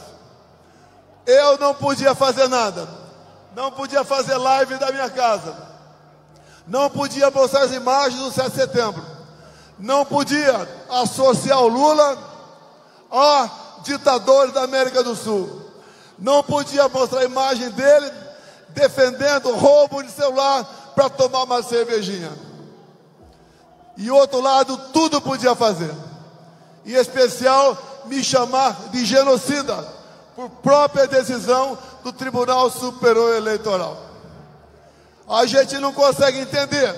Eu não podia fazer nada, não podia fazer live da minha casa, não podia mostrar as imagens do 7 de setembro, não podia associar o Lula a ditadores da América do Sul, não podia mostrar a imagem dele defendendo roubo de celular para tomar uma cervejinha. E outro lado, tudo podia fazer, em especial me chamar de genocida, por própria decisão do Tribunal Superior Eleitoral. A gente não consegue entender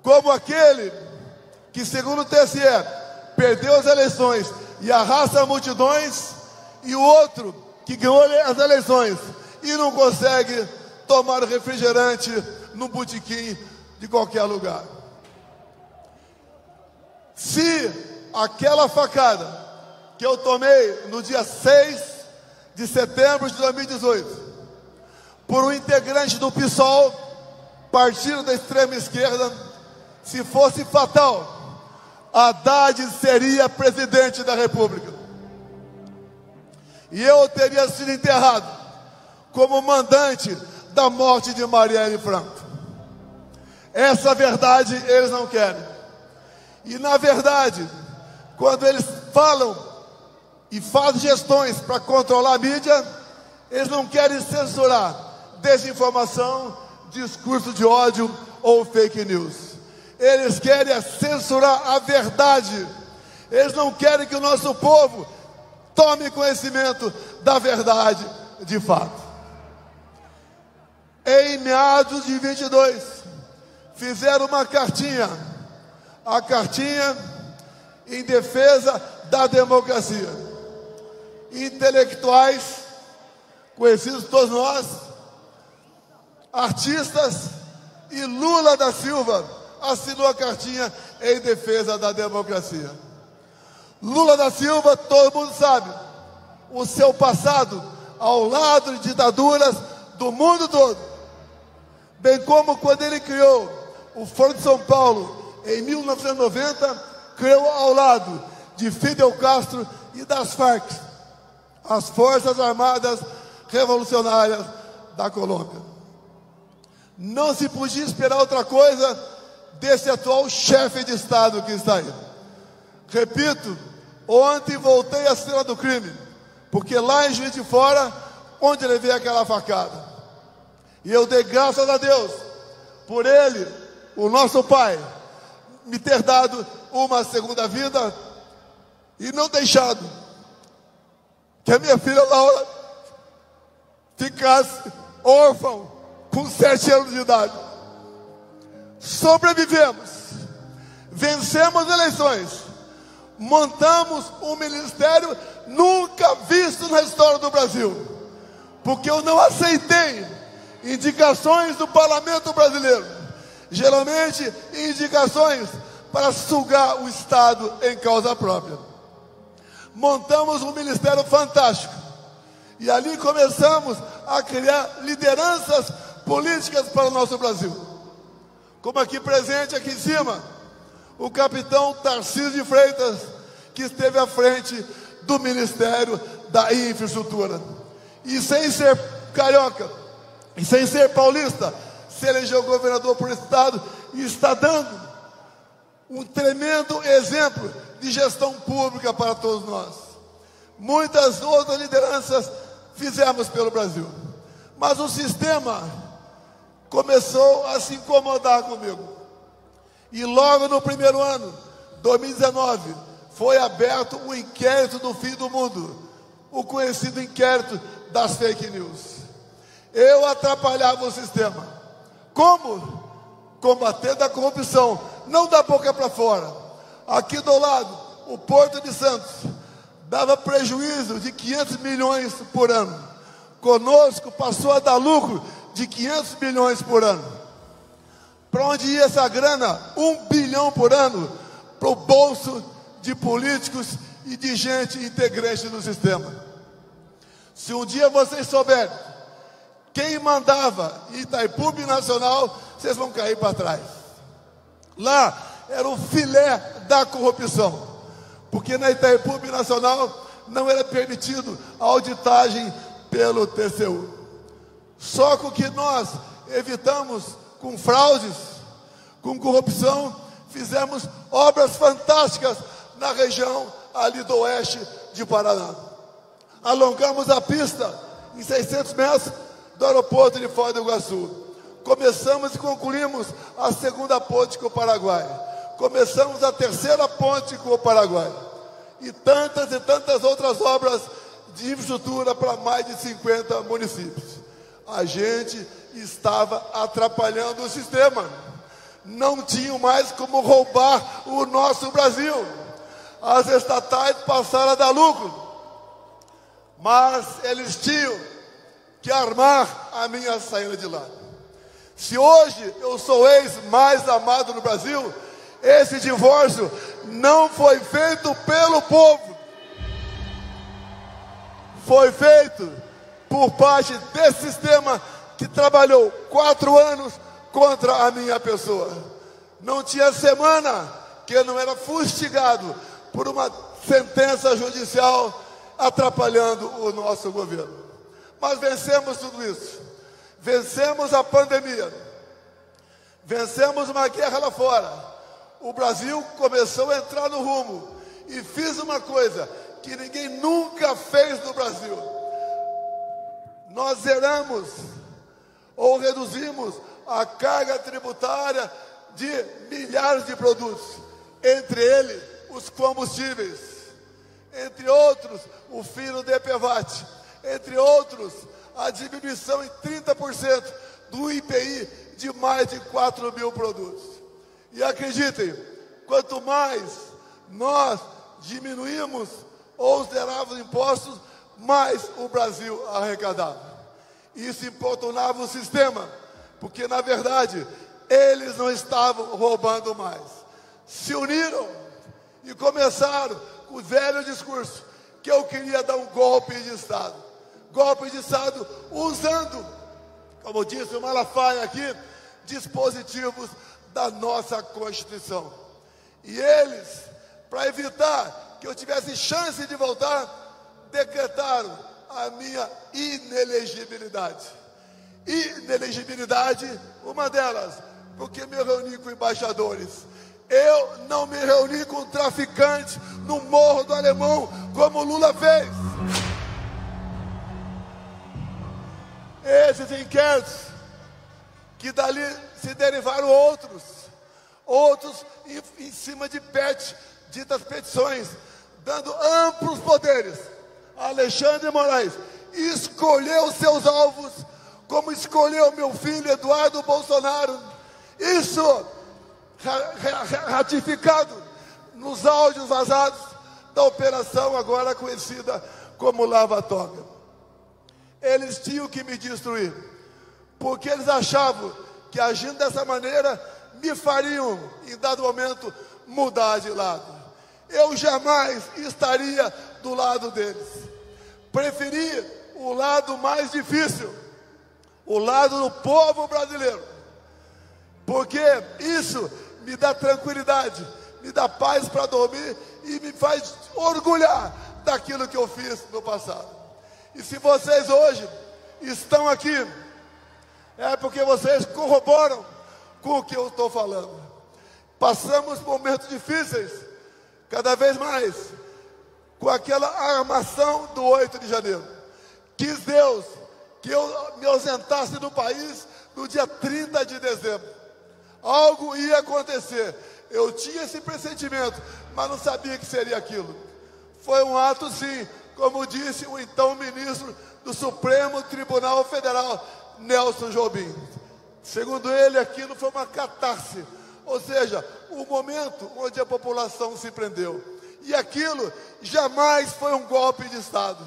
como aquele que, segundo o TSE, perdeu as eleições e arrasta multidões, e o outro que ganhou as eleições e não consegue tomar refrigerante num botequim de qualquer lugar. Se aquela facada que eu tomei no dia 6 de setembro de 2018, por um integrante do PSOL, partido da extrema esquerda, se fosse fatal, Haddad seria presidente da República. E eu teria sido enterrado como mandante da morte de Marielle Franco. Essa verdade eles não querem. E na verdade, quando eles falam e fazem gestões para controlar a mídia, eles não querem censurar desinformação, discurso de ódio ou fake news. Eles querem censurar a verdade. Eles não querem que o nosso povo tome conhecimento da verdade de fato. Em meados de 22, fizeram uma cartinha, a cartinha em defesa da democracia. Intelectuais, conhecidos todos nós, artistas, e Lula da Silva assinou a cartinha em defesa da democracia. Lula da Silva, todo mundo sabe, o seu passado ao lado de ditaduras do mundo todo, bem como quando ele criou o Foro de São Paulo em 1990, criou ao lado de Fidel Castro e das Farc, as Forças Armadas Revolucionárias da Colômbia. Não se podia esperar outra coisa desse atual chefe de Estado que está aí. Repito, ontem voltei à cena do crime, porque lá em Juiz de Fora, onde levei aquela facada, e eu dei graças a Deus por ele, o nosso pai, me ter dado uma segunda vida e não deixado que a minha filha Laura ficasse órfã com 7 anos de idade. Sobrevivemos, vencemos eleições, montamos um ministério nunca visto na história do Brasil, porque eu não aceitei indicações do parlamento brasileiro, geralmente indicações para sugar o Estado em causa própria. Montamos um ministério fantástico, e ali começamos a criar lideranças políticas para o nosso Brasil, como aqui presente, aqui em cima, o capitão Tarcísio de Freitas, que esteve à frente do Ministério da Infraestrutura, e sem ser carioca, e sem ser paulista, se elegeu governador por estado, e está dando um tremendo exemplo de gestão pública para todos nós. Muitas outras lideranças fizemos pelo Brasil, mas o sistema começou a se incomodar comigo, e logo no primeiro ano, 2019, foi aberto o inquérito do fim do mundo, o conhecido inquérito das fake news. Eu atrapalhava o sistema. Como? combatendo a corrupção, não da boca para fora. Aqui do lado, o Porto de Santos dava prejuízo de 500 milhões por ano. Conosco passou a dar lucro de 500 milhões por ano. Para onde ia essa grana? 1 bilhão por ano para o bolso de políticos e de gente integrante do sistema. Se um dia vocês souberem quem mandava em Itaipu Binacional, vocês vão cair para trás. Lá era o filé da corrupção, porque na Itaipu Binacional não era permitido a auditagem pelo TCU. Só com que nós evitamos com fraudes, com corrupção, fizemos obras fantásticas na região ali do oeste de Paraná. Alongamos a pista em 600 metros do aeroporto de Foz do Iguaçu. Começamos e concluímos a segunda ponte com o Paraguai. Começamos a terceira ponte com o Paraguai. E tantas outras obras de infraestrutura para mais de 50 municípios. A gente estava atrapalhando o sistema. Não tinham mais como roubar o nosso Brasil. As estatais passaram a dar lucro. Mas eles tinham que armar a minha saída de lá. Se hoje eu sou o ex mais amado no Brasil, esse divórcio não foi feito pelo povo. Foi feito por parte desse sistema que trabalhou 4 anos contra a minha pessoa. Não tinha semana que eu não era fustigado por uma sentença judicial atrapalhando o nosso governo. Mas vencemos tudo isso. Vencemos a pandemia. Vencemos uma guerra lá fora. O Brasil começou a entrar no rumo. E fiz uma coisa que ninguém nunca fez no Brasil. Nós zeramos ou reduzimos a carga tributária de milhares de produtos. Entre eles, os combustíveis. Entre outros, o fino de EPVAT. Entre outros, a diminuição em 30% do IPI de mais de 4 mil produtos. E acreditem, quanto mais nós diminuímos ou zerávamos impostos, mais o Brasil arrecadava. Isso importunava o sistema, porque na verdade eles não estavam roubando mais. Se uniram e começaram com o velho discurso que eu queria dar um golpe de Estado. Golpe de Estado usando, como disse o Malafaia aqui, dispositivos da nossa Constituição. E eles, para evitar que eu tivesse chance de voltar, decretaram a minha inelegibilidade. Inelegibilidade, uma delas, porque me reuni com embaixadores. Eu não me reuni com traficantes no Morro do Alemão, como Lula fez. Esses inquéritos, que dali se derivaram outros em cima de ditas petições, dando amplos poderes. Alexandre de Moraes escolheu seus alvos, como escolheu meu filho Eduardo Bolsonaro. Isso ratificado nos áudios vazados da operação agora conhecida como Lava Toga. Eles tinham que me destruir, porque eles achavam que agindo dessa maneira me fariam, em dado momento, mudar de lado. Eu jamais estaria do lado deles. Preferi o lado mais difícil, o lado do povo brasileiro, porque isso me dá tranquilidade, me dá paz para dormir e me faz orgulhar daquilo que eu fiz no passado. E se vocês hoje estão aqui, é porque vocês corroboram com o que eu estou falando. Passamos momentos difíceis, cada vez mais, com aquela armação do 8 de janeiro. Quis Deus que eu me ausentasse do país no dia 30 de dezembro. Algo ia acontecer. Eu tinha esse pressentimento, mas não sabia que seria aquilo. Foi um ato, sim, como disse o então ministro do Supremo Tribunal Federal, Nelson Jobim. Segundo ele, aquilo foi uma catarse, ou seja, o momento onde a população se prendeu. E aquilo jamais foi um golpe de Estado.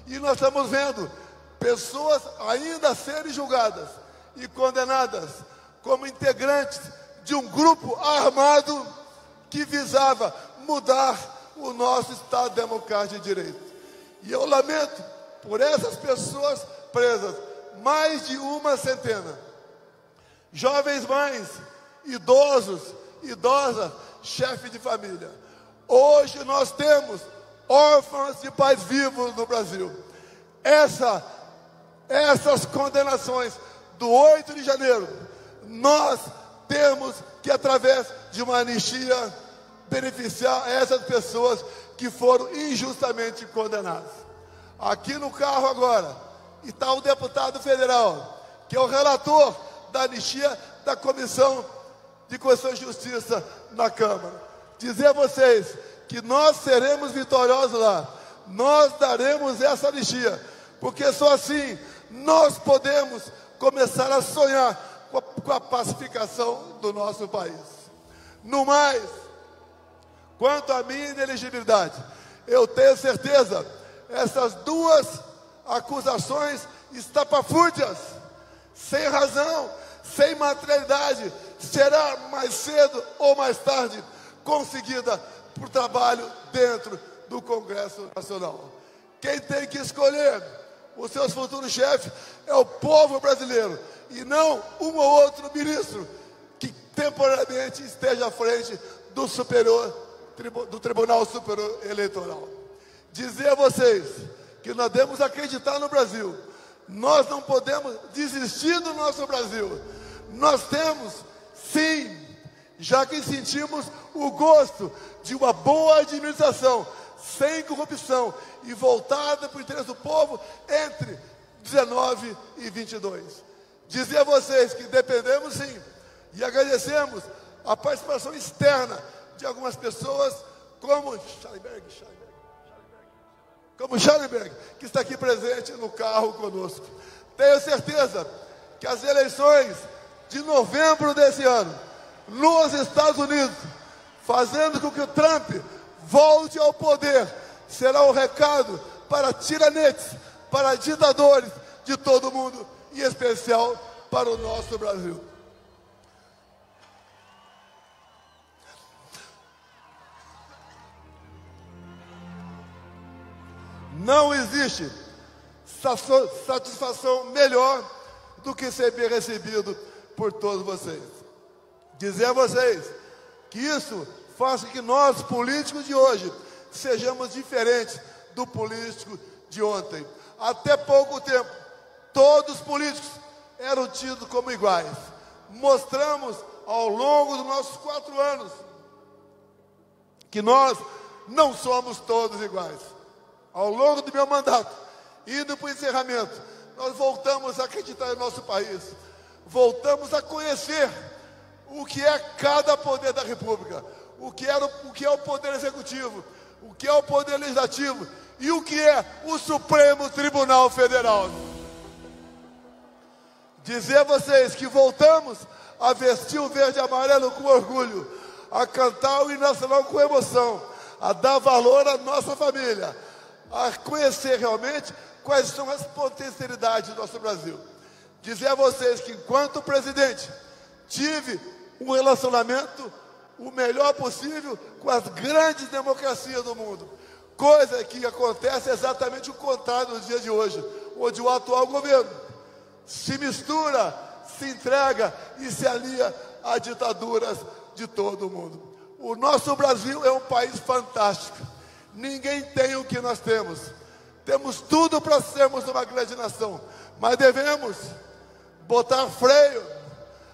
E nós estamos vendo pessoas ainda a serem julgadas e condenadas como integrantes de um grupo armado que visava mudar o nosso Estado democrático de direito. E eu lamento por essas pessoas presas, mais de uma centena. Jovens mães, idosos, idosas, chefes de família. Hoje nós temos órfãos de pais vivos no Brasil. Essas condenações do 8 de janeiro, nós temos que, através de uma anistia, beneficiar essas pessoas que foram injustamente condenadas. Aqui no carro agora está o deputado federal, que é o relator da anistia da Comissão de Constituição e Justiça na Câmara. Dizer a vocês que nós seremos vitoriosos lá, nós daremos essa anistia, porque só assim nós podemos começar a sonhar com a pacificação do nosso país. No mais, quanto à minha inelegibilidade, eu tenho certeza, essas duas acusações estapafúrdias, sem razão, sem materialidade, será mais cedo ou mais tarde conseguida por trabalho dentro do Congresso Nacional. Quem tem que escolher os seus futuros chefes é o povo brasileiro, e não um ou outro ministro que temporariamente esteja à frente do Tribunal Superior Eleitoral. Dizer a vocês que nós devemos acreditar no Brasil. Nós não podemos desistir do nosso Brasil. Nós temos, sim, já que sentimos o gosto de uma boa administração, sem corrupção e voltada para o interesse do povo entre 19 e 22. Dizer a vocês que dependemos, sim, e agradecemos a participação externa de algumas pessoas, como Schallenberg, que está aqui presente no carro conosco. Tenho certeza que as eleições de novembro desse ano, nos Estados Unidos, fazendo com que o Trump volte ao poder, será um recado para tiranetes, para ditadores de todo o mundo, em especial para o nosso Brasil. Não existe satisfação melhor do que ser bem recebido por todos vocês. Dizer a vocês que isso faz com que nós, políticos de hoje, sejamos diferentes do político de ontem. Até pouco tempo, todos os políticos eram tidos como iguais. Mostramos ao longo dos nossos 4 anos que nós não somos todos iguais. Ao longo do meu mandato, indo para o encerramento, nós voltamos a acreditar no nosso país. Voltamos a conhecer o que é cada poder da República, o que é o poder executivo, o que é o poder legislativo e o que é o Supremo Tribunal Federal. Dizer a vocês que voltamos a vestir o verde e amarelo com orgulho, a cantar o hino nacional com emoção, a dar valor à nossa família, a conhecer realmente quais são as potencialidades do nosso Brasil. Dizer a vocês que, enquanto presidente, tive um relacionamento o melhor possível com as grandes democracias do mundo, coisa que acontece exatamente o contrário nos dias de hoje, onde o atual governo se mistura, se entrega e se alia a ditaduras de todo o mundo. O nosso Brasil é um país fantástico. Ninguém tem o que nós temos. Temos tudo para sermos uma grande nação, mas devemos botar freio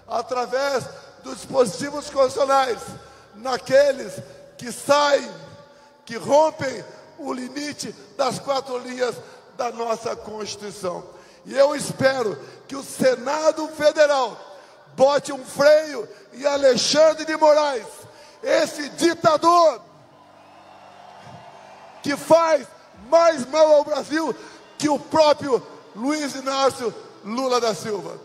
através dos dispositivos constitucionais naqueles que saem, que rompem o limite das 4 linhas da nossa Constituição. E eu espero que o Senado Federal bote um freio em Alexandre de Moraes, esse ditador que faz mais mal ao Brasil que o próprio Luiz Inácio Lula da Silva.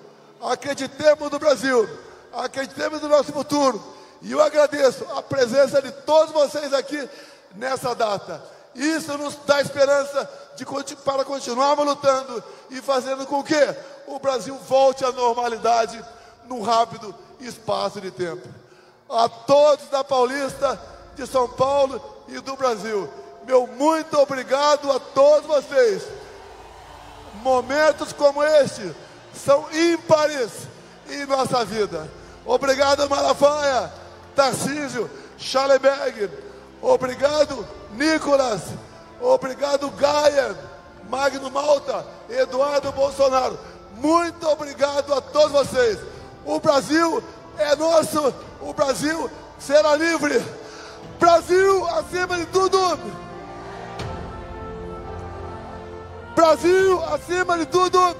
Acreditemos no Brasil, acreditemos no nosso futuro. E eu agradeço a presença de todos vocês aqui nessa data. Isso nos dá esperança para continuarmos lutando e fazendo com que o Brasil volte à normalidade num rápido espaço de tempo. A todos da Paulista, de São Paulo e do Brasil, meu muito obrigado a todos vocês. Momentos como este são ímpares em nossa vida. Obrigado, Malafaia, Tarcísio, Schallenberg. Obrigado, Nicolas. Obrigado, Gaia, Magno Malta, Eduardo Bolsonaro. Muito obrigado a todos vocês. O Brasil é nosso. O Brasil será livre. Brasil acima de tudo. Brasil acima de tudo.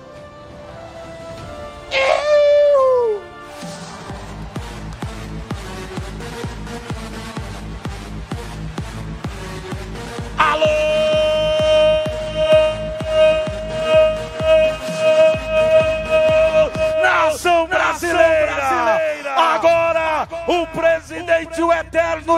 Alô! Nação brasileira! Agora o presidente, o eterno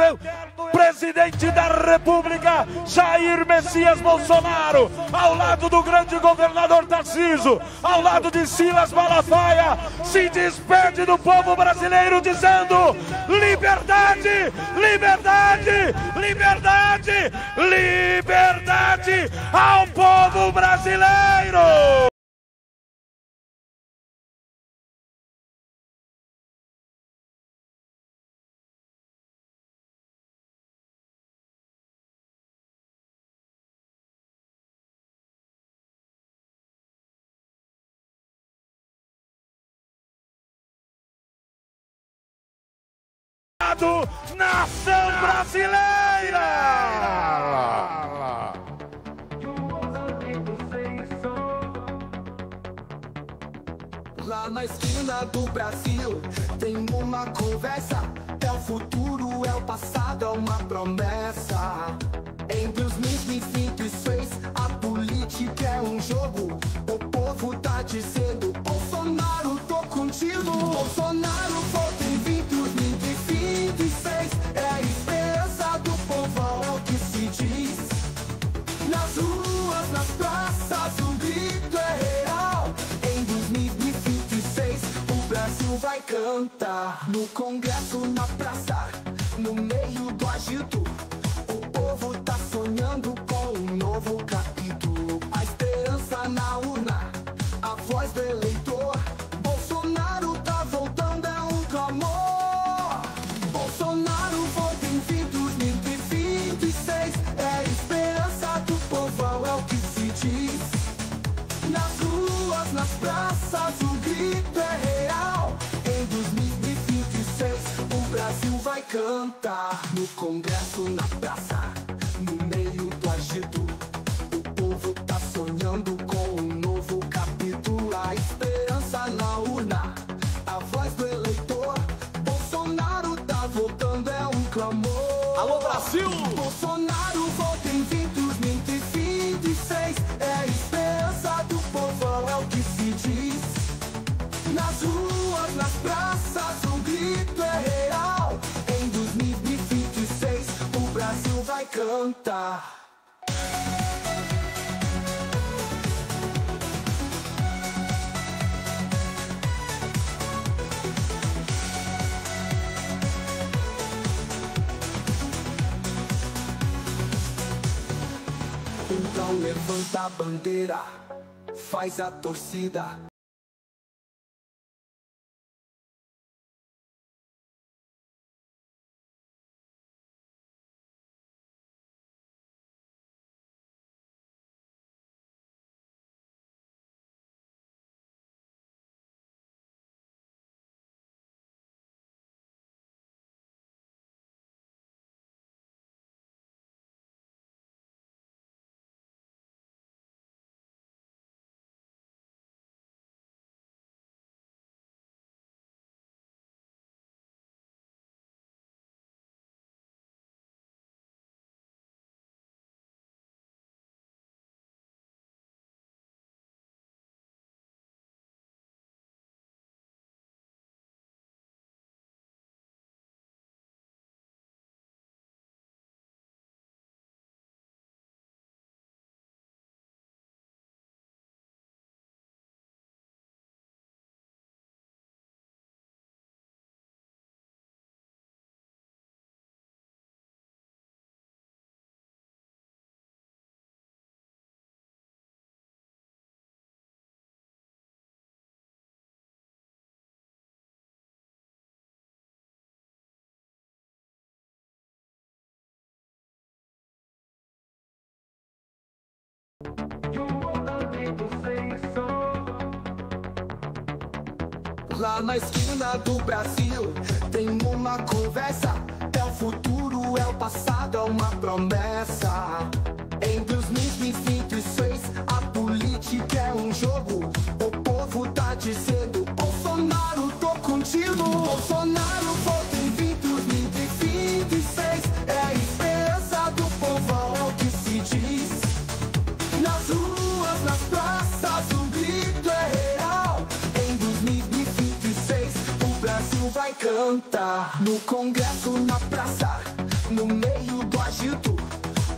presidente da República, Jair Messias Bolsonaro, ao lado do grande governador Tarcísio, ao lado de Silas Malafaia, se despede do povo brasileiro dizendo: liberdade, liberdade, liberdade, liberdade ao povo brasileiro! Nação brasileira! Lá na esquina do Brasil tem uma conversa. É o futuro, é o passado, é uma promessa. Em 2026 a política é um jogo. O povo tá dizendo: Bolsonaro, tô contigo. Bolsonaro, vota em 2026. É a esperança do povão, é o que se diz. Nas ruas, nas praças, o grito é real. Em 2026 o Brasil vai cantar. No Congresso, na praça, no meio do agito, o povo tá sonhando com um novo capítulo. A esperança na urna, a voz do eleitor. Bolsonaro tá voltando, é um clamor. Bolsonaro volta em 2026. É a esperança do povão, é o que se diz. Nas ruas, nas praças, o grito é real. Em 2026 o Brasil vai cantar. No Congresso, na praça, no meio do agito, o povo tá sonhando com um novo capítulo. A esperança na urna, a voz do eleitor. Bolsonaro tá voltando, é um clamor. Alô, Brasil! Bolsonaro volta em 2026. É a esperança do povão, é o que se diz. Nas ruas, nas praças, o grito é real. Em 2026 o Brasil vai cantar. Então levanta a bandeira, faz a torcida. lá na esquina do Brasil tem uma conversa. É o futuro, é o passado, é uma promessa. Em 2026 a política é um jogo. O povo tá dizendo: Bolsonaro, tô contigo. Bolsonaro, volta em 2026. É a esperança do povão, é o que se diz. Nas ruas, nas praças, o grito é real. Em 2026 o Brasil vai cantar. No Congresso, na praça, no meio do agito,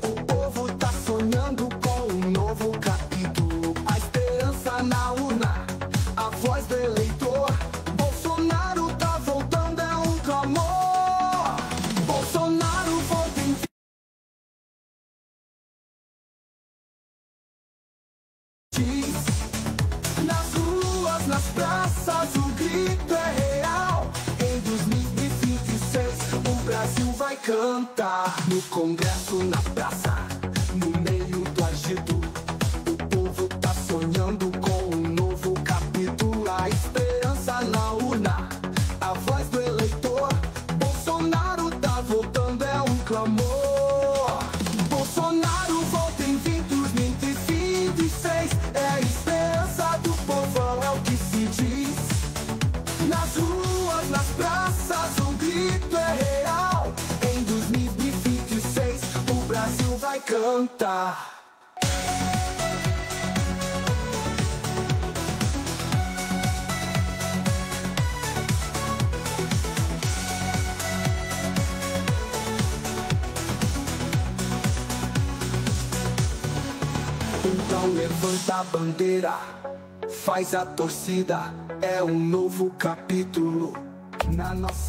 o povo tá sonhando com um novo capítulo. A esperança na urna, a voz do eleitor. Bolsonaro tá voltando, é um clamor. Bolsonaro volta em nas ruas, nas praças, o grito é real. Em 2026 o Brasil vai cantar. No Congresso, na praça, no meio do agito, o povo tá sonhando com um novo capítulo. A esperança na urna, a voz do eleitor. Bolsonaro tá voltando, é um clamor. Bolsonaro volta em 2026. É a esperança do povão, é o que se diz. Nas ruas, nas praças, o grito é real. Em 2026 o Brasil vai cantar. Então levanta a bandeira, faz a torcida. É um novo capítulo na nossa